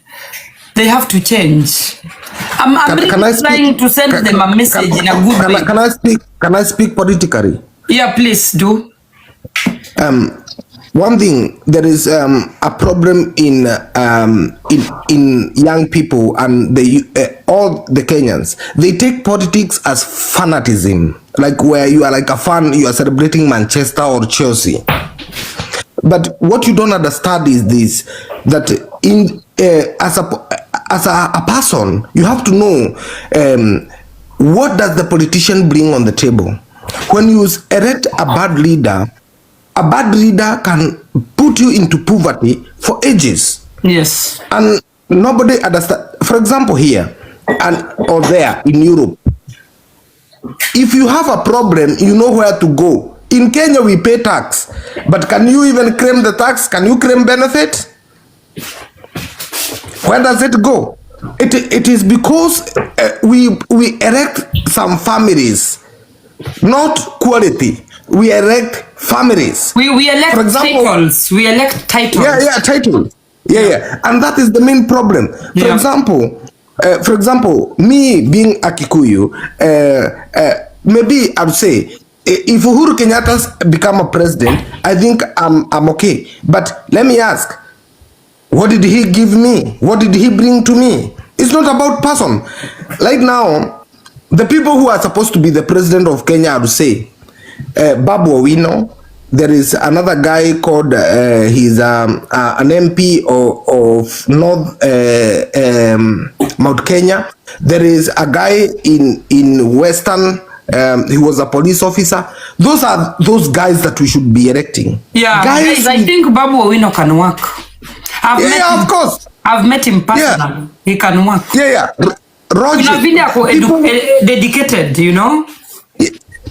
[SPEAKER 1] they have to change. I'm really trying to send them a message in a good way.
[SPEAKER 3] Can I speak politically?
[SPEAKER 1] Yeah, please do.
[SPEAKER 3] One thing, there is a problem in young people and all the Kenyans. They take politics as fanatism, like where you are like a fan, you are celebrating Manchester or Chelsea. But what you don't understand is this: that as a person, you have to know what does the politician bring on the table. When you elect a bad leader can put you into poverty for ages.
[SPEAKER 1] Yes.
[SPEAKER 3] And nobody understand. For example, here or there in Europe, if you have a problem, you know where to go. In Kenya, we pay tax, but can you even claim the tax? Can you claim benefit? Where does it go? It is because we erect some families, not quality. We erect families.
[SPEAKER 1] We elect, for example, titles. We elect titles.
[SPEAKER 3] Yeah, titles. Yeah. And that is the main problem. For example, me being a Kikuyu, maybe I would say, if Uhuru Kenyatta become a president, I think I'm okay. But let me ask, what did he give me? What did he bring to me? It's not about person. Like now, the people who are supposed to be the president of Kenya, I would say, Babu Owino. There is another guy called, he's an MP of North Mount Kenya. There is a guy in Western, he was a police officer. Those are those guys that we should be electing.
[SPEAKER 1] Yeah, guys, I think Babu Owino can work.
[SPEAKER 3] Of course.
[SPEAKER 1] I've met him personally. Yeah. He can work.
[SPEAKER 3] Yeah. Roger.
[SPEAKER 1] Dedicated, you know?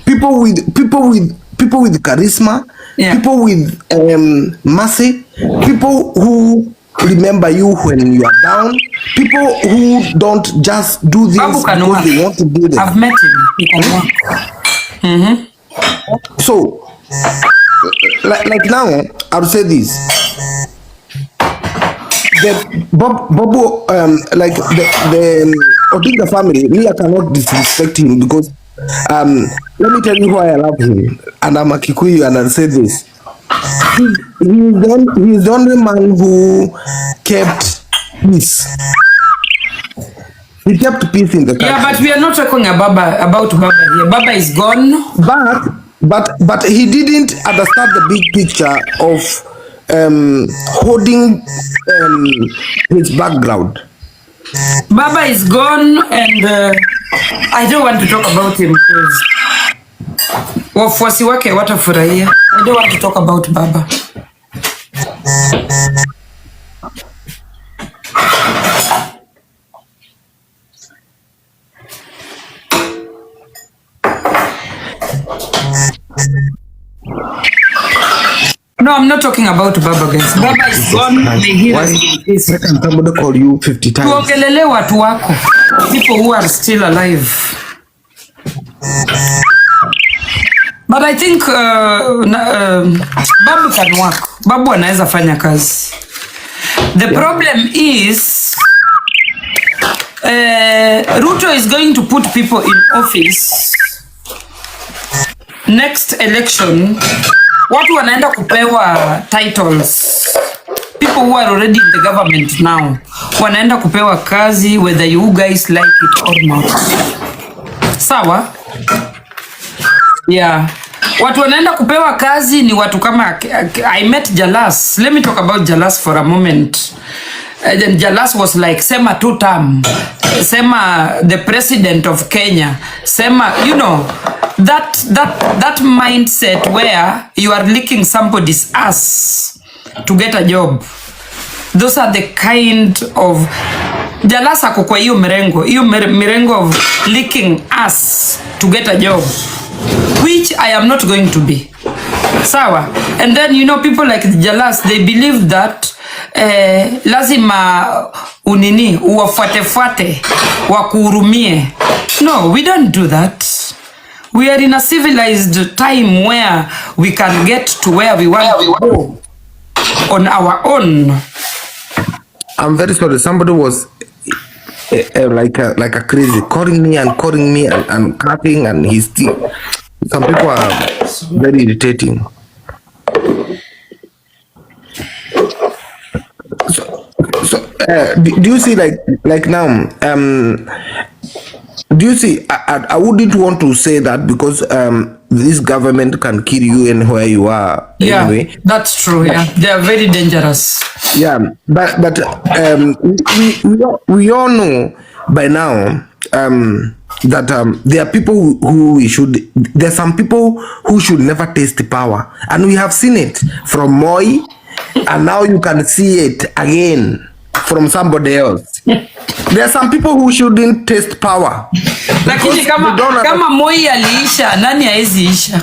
[SPEAKER 3] People with charisma, people with mercy, people who remember you when you are down, people who don't just do this because they want to do them.
[SPEAKER 1] I've met him. He can work.
[SPEAKER 3] So, like now, I would say this. The Odinga family, me, I cannot disrespect him because let me tell you why I love him, and I'm a Kikuyu, and I'll say this. He's the only man who kept peace. He kept peace in the country.
[SPEAKER 1] Yeah, but we are not talking about Baba here. Baba is gone.
[SPEAKER 3] But he didn't understand the big picture of holding his background.
[SPEAKER 1] Baba is gone, and I don't want to talk about him because wafuasi wake watafurahia. I don't want to talk about Baba. No, I'm not talking about Baba, guys. Baba is gone.
[SPEAKER 3] Why can somebody call you 50 times?
[SPEAKER 1] Tuongelele watu wako. People who are still alive. But I think Babu can work. Babu anaweza fanya kazi. The problem is Ruto is going to put people in office. Next election, watu wanaenda kupewa titles. People who are already in the government now wanaenda kupewa kazi whether you guys like it or not. Sawa? Yeah. Watu wanaenda kupewa kazi ni watu kama I met Jalas. Let me talk about Jalas for a moment. Then Jalas was like, Sema 2 term. Sema the president of Kenya. Sema, you know, that mindset where you are licking somebody's ass to get a job. Those are the kind of Jalas ako kwa hiyo mirengo of licking ass to get a job, which I am not going to be. Sawa. And then, you know, people like Jalas, they believe that lazima uwafuate wakuhurumie. No, we don't do that. We are in a civilized time where we can get to where we want to go on our own.
[SPEAKER 3] I'm very sorry. Somebody was like a crazy calling me and clapping, and he's still. Some people are very irritating. So do you see like now Do you see? I wouldn't want to say that because this government can kill you anywhere you are.
[SPEAKER 1] Yeah,
[SPEAKER 3] anyway,
[SPEAKER 1] that's true. Yeah, they are very dangerous.
[SPEAKER 3] yeah, but we all know by now that there are people who we should. There are some people who should never taste the power, and we have seen it from Moi, and now you can see it again from somebody else. There are some people who shouldn't taste power.
[SPEAKER 1] Lakini kama Moi aliisha, nani haezi isha?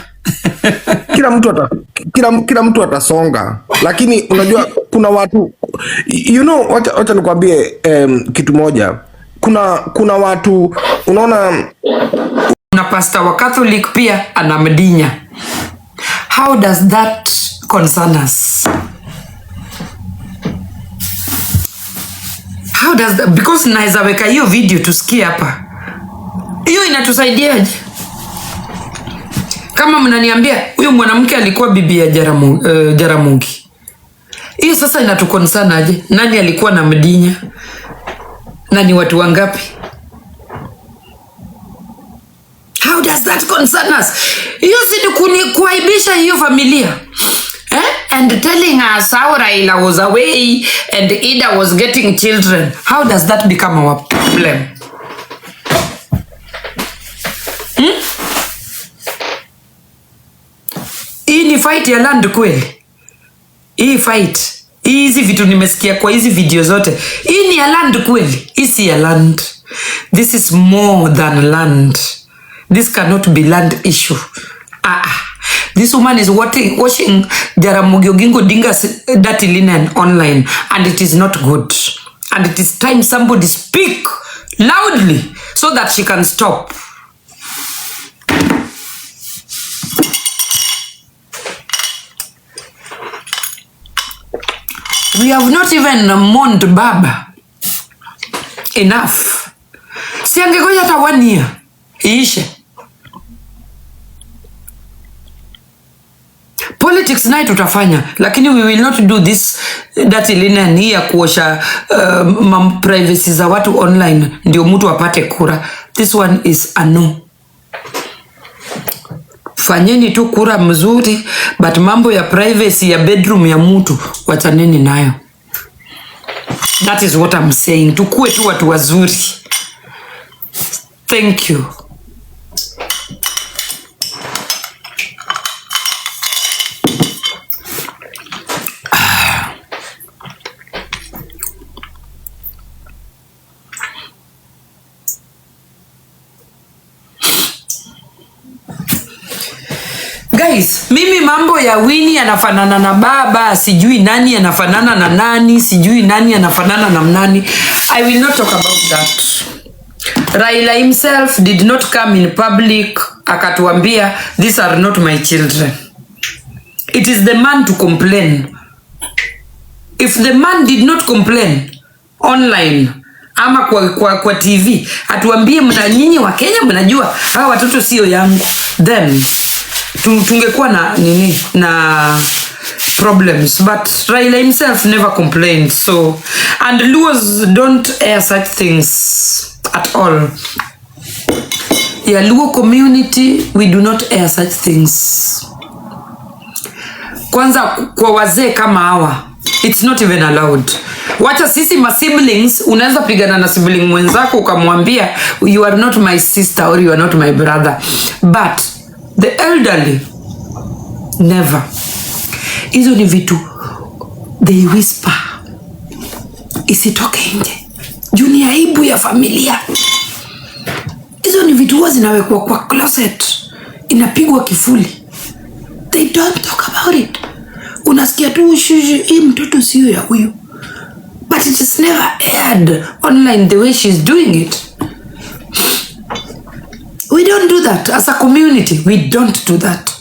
[SPEAKER 3] Kila mtu atasonga, lakini unajua kuna watu, you know, wacha nikwambie kitu moja. Kuna watu, unaona,
[SPEAKER 1] kuna pastor wa Catholic pia anamdinya. How does that concern us? How does that, because naweza weka hiyo video tusikie hapa. Hiyo inatusaidiaje? Kama mnaniambia huyu mwanamke alikuwa bibi ya Jaramogi. Hiyo sasa inatukonsana aje? Nani alikuwa na mdinya? Na ni watu wangapi? How does that concern us? Hiyo si kuaibisha hiyo familia. And telling us how Raila was away and Ida was getting children. How does that become our problem? Hii ni fight ya land kweli? Hii fight, hizi vitu nimesikia kwa hizi video zote, hii ni ya land kweli? Hii si ya land. This is more than land. This cannot be land issue. This woman is washing Jaramogi Oginga Odinga's dirty linen online, and it is not good. And it is time somebody speak loudly so that she can stop. We have not even mourned Baba enough. Siangegoja hata 1 year iishe. Politics nayo tutafanya, lakini we will not do this dirty linen hii ya kuosha privacy za watu online ndio mtu apate kura. This one is a no. Fanyeni tu kura mzuri, but mambo ya privacy ya bedroom ya mtu wachaneni nayo. That is what I'm saying. Tukue tu watu wazuri. Thank you. Guys, mimi mambo ya Winnie anafanana na baba, sijui nani anafanana na nani, sijui nani anafanana na nani. I will not talk about that. Raila himself did not come in public akatuambia these are not my children. It is the man to complain. If the man did not complain online ama kwa TV, atuambie nyinyi wa Kenya mnajua hawa watoto sio yangu, then tungekuwa na problems. But Raila himself never complained. So, and Luos don't air such things at all. Yeah, Luo community, we do not air such things. Kwanza kwa wazee kama hawa, it's not even allowed. Wacha sisi ma siblings, unaweza pigana na sibling mwenzako ukamwambia you are not my sister or you are not my brother. But the elderly, never. Hizo ni vitu they whisper, isitoke nje. Juni aibu ya familia. Hizo ni vitu huwa zinawekwa kwa closet, inapigwa kifuli. They don't talk about it. Unasikia tu hii mtoto sio ya huyu. But it is never aired online the way she's doing it. We don't do that as a community. We don't do that.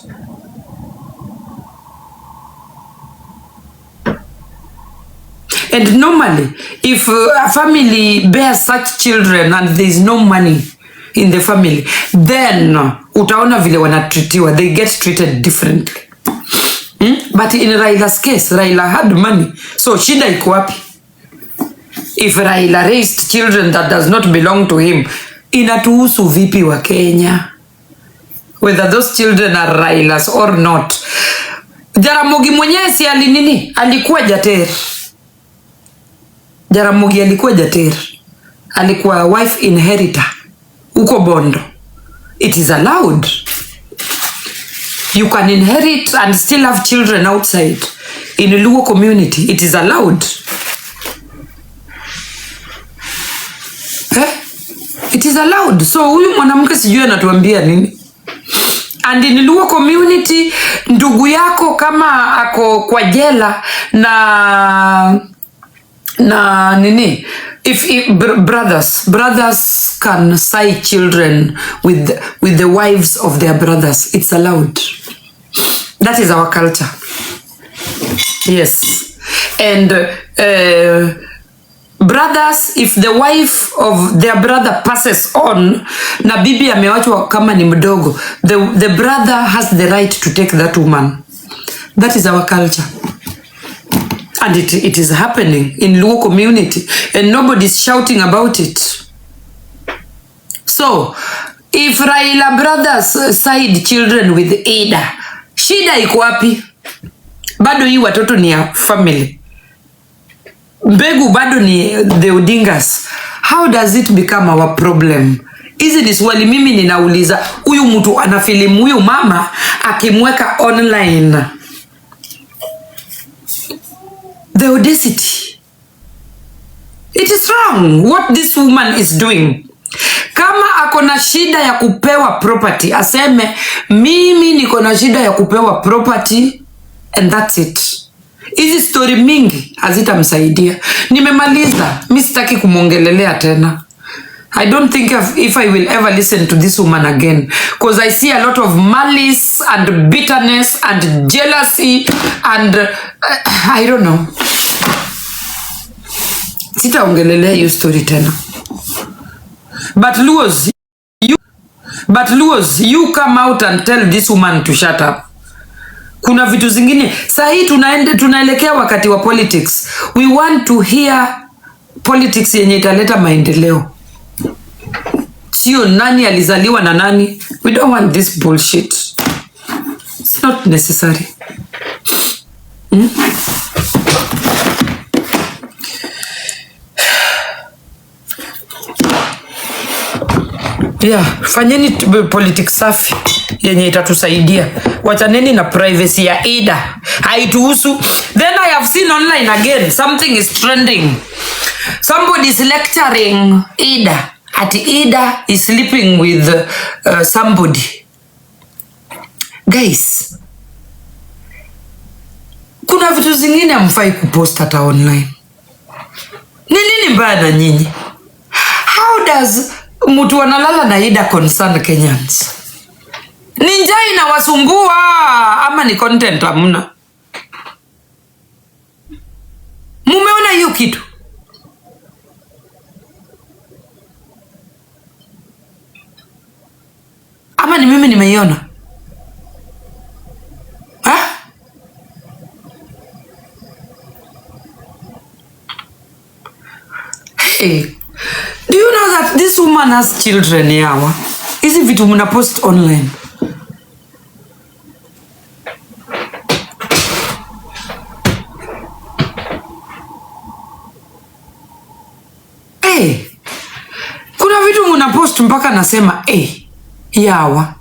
[SPEAKER 1] And normally, if a family bears such children and there is no money in the family, then utaona vile wanatreatiwa. They get treated differently. But in Raila's case, Raila had money. So shida iko wapi? If Raila raised children that does not belong to him, inatuhusu vipi wa Kenya? Whether those children are Railas or not. Jaramogi mwenyewe si alinini? Alikuwa Jater. Jaramogi alikuwa Jater. Alikuwa wife inheritor. Uko Bondo. It is allowed. You can inherit and still have children outside. In a Luo community, it is allowed. It is allowed. So huyu mwanamke sijui anatuambia nini? And in Luo community, ndugu yako kama ako kwa jela na nini, if brothers can side children with the wives of their brothers, it's allowed. That is our culture. Yes. And brothers, if the wife of their brother passes on na bibi amewachwa kama ni mdogo, the brother has the right to take that woman. That is our culture. And it is happening in Luo community and nobody is shouting about it. So if Raila brothers side children with Ada, shida iko wapi? Bado hii watoto ni ya family. Mbegu bado ni the Odingas. How does it become our problem? Hizi ni swali mimi ninauliza. Huyu mtu anafilimu huyu mama akimweka online. The audacity. It is wrong what this woman is doing. Kama akona shida ya kupewa property, aseme mimi niko na shida ya kupewa property and that's it. Hizi story mingi hazitamsaidia. Nimemaliza, mimi sitaki kumongelelea tena. I don't think if I will ever listen to this woman again, because I see a lot of malice and bitterness and jealousy and I don't know. Sitaongelelea hiyo story tena. But Luos, you come out and tell this woman to shut up. Kuna vitu zingine. Sahi tunaelekea wakati wa politics. We want to hear politics yenye italeta maendeleo. Sio nani alizaliwa na nani. We don't want this bullshit. It's not necessary. Yeah, fanyeni politics safi yenye itatusaidia. Wachaneni na privacy ya Ada. Haituhusu. Then I have seen online again, something is trending. Somebody is lecturing Ada. Ada is sleeping with somebody. Guys, kuna vitu zingine hamfai kupost hata online. Ni nini mbaya na nyinyi? How does mtu analala na Ada concern Kenyans? Ni njaa inawasumbua ama ni content hamna? Mumeona hiyo kitu? Ama ni mimi nimeiona? Hey, do you know that this woman has children yawa? Hizi vitu muna post online. Hey, kuna vitu muna post mpaka nasema yawa.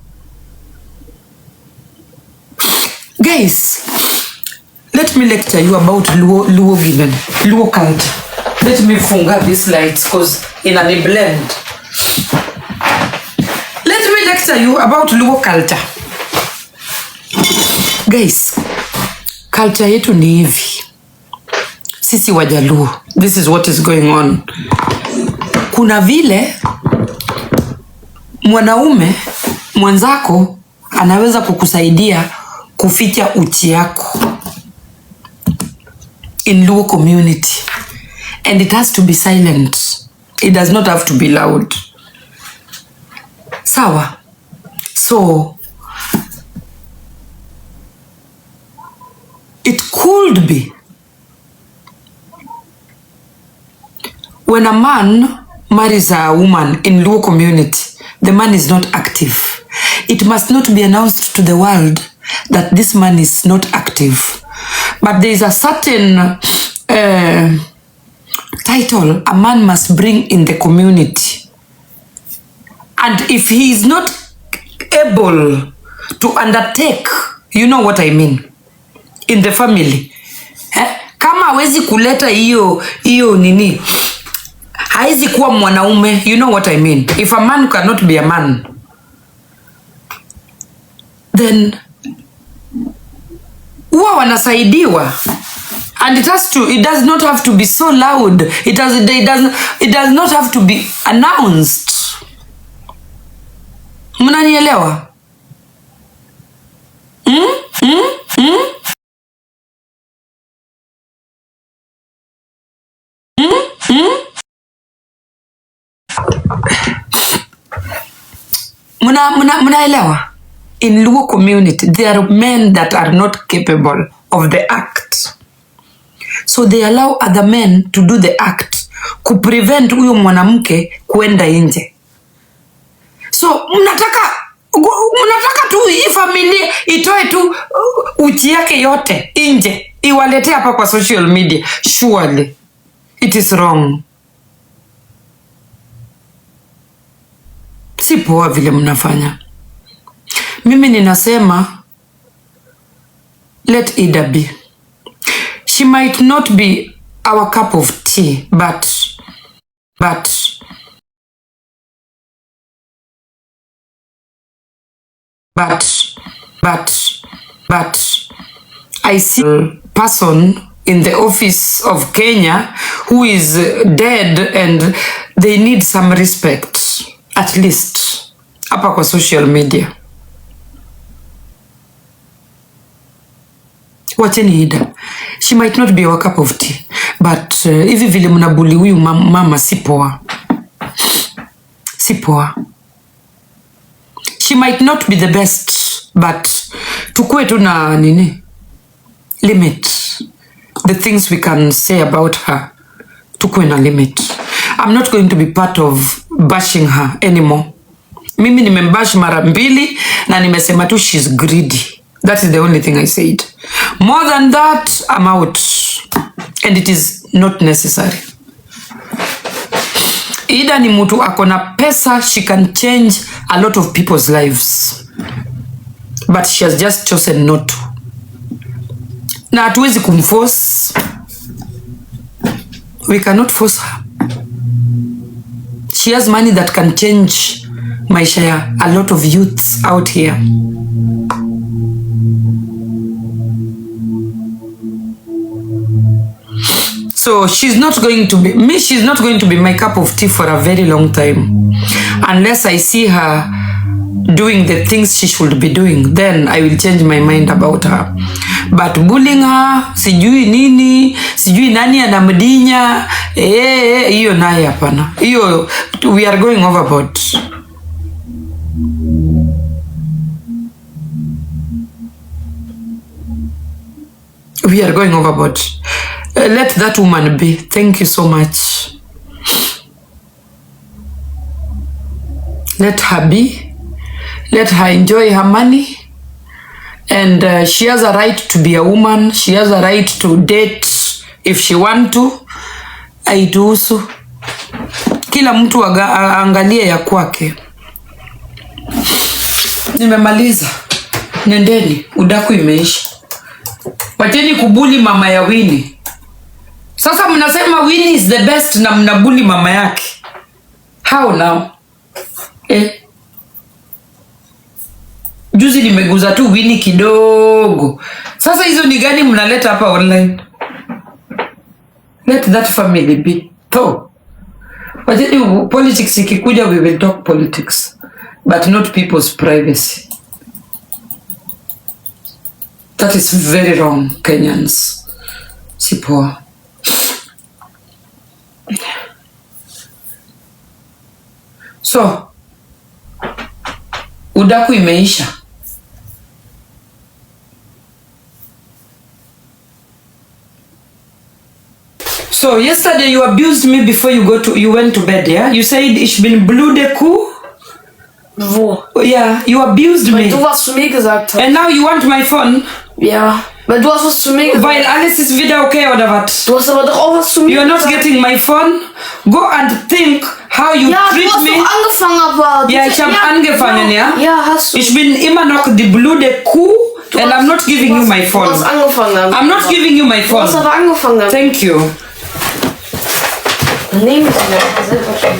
[SPEAKER 1] Guys, let me lecture you about Luo culture. Let me funga these lights because in a blend. Let me lecture you about Luo culture. Guys, culture yetu ni hivi. Sisi Wajaluo, this is what is going on. Kuna vile mwanaume mwenzako anaweza kukusaidia kuficha uchi yako in Luo community. And it has to be silent. It does not have to be loud. Sawa. So, it could be when a man marries a woman in Luo community, the man is not active. It must not be announced to the world that this man is not active. But there is a certain title a man must bring in the community. And if he is not able to undertake, you know what I mean, in the family. Kama hawezi kuleta hiyo nini, haizi kuwa mwanaume, you know what I mean. If a man cannot be a man, then huwa wanasaidiwa. And it does not have to be so loud. It does not have to be announced. Mnanielewa? Mnaelewa? In Luo community, there are men that are not capable of the act. So they allow other men to do the act, kuprevent huyo mwanamke kuenda nje. So mnataka tu hii familia itoe tu uchi yake yote nje, iwalete hapa kwa social media. Surely it is wrong. Si poa vile mnafanya. Mimi ninasema let Ida be. She might not be our cup of tea, but I see a person in the office of Kenya who is dead and they need some respect, at least hapa kwa social media. Wacheni Ida. She might not be our cup of tea, but hivi vile mnabuli huyu mama si poa. Si poa. She might not be the best, but tukue tu na nini, limit. The things we can say about her, tukue na limit. I'm not going to be part of bashing her anymore. Mimi nimembash mara mbili na nimesema tu she's greedy. That is the only thing I said. More than that, I'm out. And it is not necessary. Ida ni mtu akona pesa, she can change a lot of people's lives. But she has just chosen not to. Na hatuwezi kumforce. We cannot force her. She has money that can change maisha ya a lot of youths out here. So she's not going to be my cup of tea for a very long time. Unless I see her doing the things she should be doing, then I will change my mind about her. But bullying her, sijui nini, sijui nani anamdinya, hiyo naye hapana. Hiyo, we are going overboard. We are going overboard. Let that woman be. Thank you so much. Let her be. Let her enjoy her money. And she has a right to be a woman. She has a right to date if she want to. Aiduhusu. Kila mtu angalie ya kwake. Nimemaliza. Nendeni. Udaku imeisha. Wacheni kubuli mama ya Winnie. Sasa mnasema Winnie is the best na mnabuli mama yake. How now? Juzi nimeguza tu Winnie kidogo. Sasa hizo ni gani mnaleta hapa online? Let that family be. Wacheni politics ikikuja, we will talk politics. But not people's privacy. That is very wrong, Kenyans. Si poa. So, udaku imeisha. So yesterday you abused me before you went to bed, yeah? You said ich bin blöde Kuh.
[SPEAKER 4] Wo?
[SPEAKER 1] Yeah, you abused me.
[SPEAKER 4] Weil du was zu mir gesagt hast.
[SPEAKER 1] And now you want my phone?
[SPEAKER 4] Ja, weil du hast was zu mir gesagt.
[SPEAKER 1] Weil alles ist wieder okay oder was?
[SPEAKER 4] Du hast aber doch auch was zu mir
[SPEAKER 1] You're not
[SPEAKER 4] gesagt.
[SPEAKER 1] getting my phone? Go and think how you
[SPEAKER 4] Ja,
[SPEAKER 1] treat
[SPEAKER 4] du hast
[SPEAKER 1] me.
[SPEAKER 4] doch angefangen, aber...
[SPEAKER 1] Ja, ich habe angefangen, ja?
[SPEAKER 4] Ja, hast du.
[SPEAKER 1] Ich bin immer noch die blöde Kuh and I'm not giving you my phone.
[SPEAKER 4] Du hast angefangen damit.
[SPEAKER 1] I'm not giving you my
[SPEAKER 4] Du
[SPEAKER 1] phone.
[SPEAKER 4] hast aber angefangen damit.
[SPEAKER 1] Thank you.
[SPEAKER 4] Dann nehmen wir sie einfach selber schon.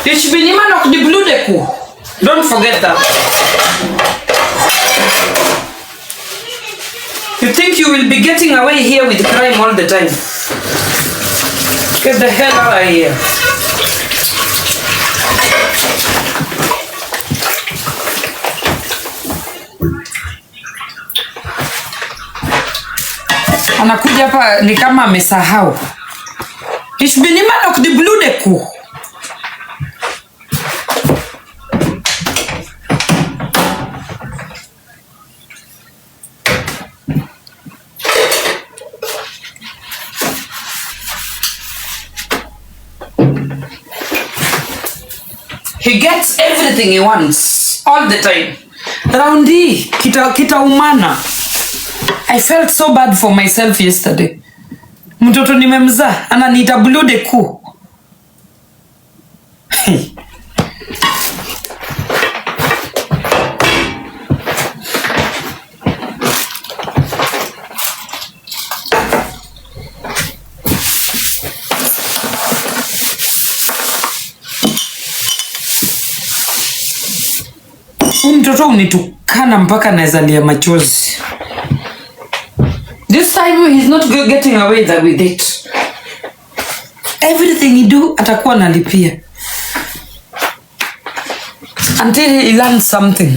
[SPEAKER 1] Ich bin immer noch die blöde Kuh. Don't forget that. You think you will be getting away here with crime all the time? Get the hell out of here. Anakuja hapa ni kama amesahau. Ich bin immer noch die blöde Kuh. He gets everything he wants all the time. Raundi kita umana. I felt so bad for myself yesterday. Mtoto nimemzaa ananiita blöde Kuh. Mtoto unitukana mpaka naezalia machozi. This time he's not getting away with it. Everything he do atakuwa nalipia. Until he learns something.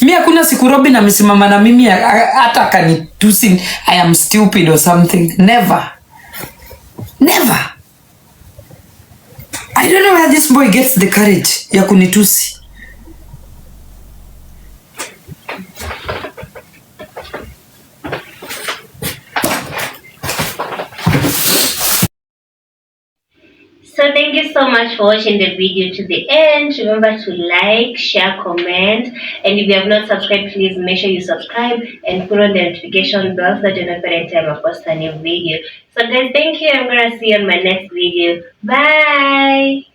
[SPEAKER 1] Mi hakuna siku Robin amesimama na mimi hata akanitusi I am stupid or something. Never. Never. I don't know where this boy gets the courage ya kunitusi.
[SPEAKER 2] So thank you so much for watching the video to the end. Remember to like, share, comment, and if you have not subscribed, please make sure you subscribe and put on the notification bell so that you know every time I post a new video. So guys, thank you. I'm gonna see you on my next video. Bye.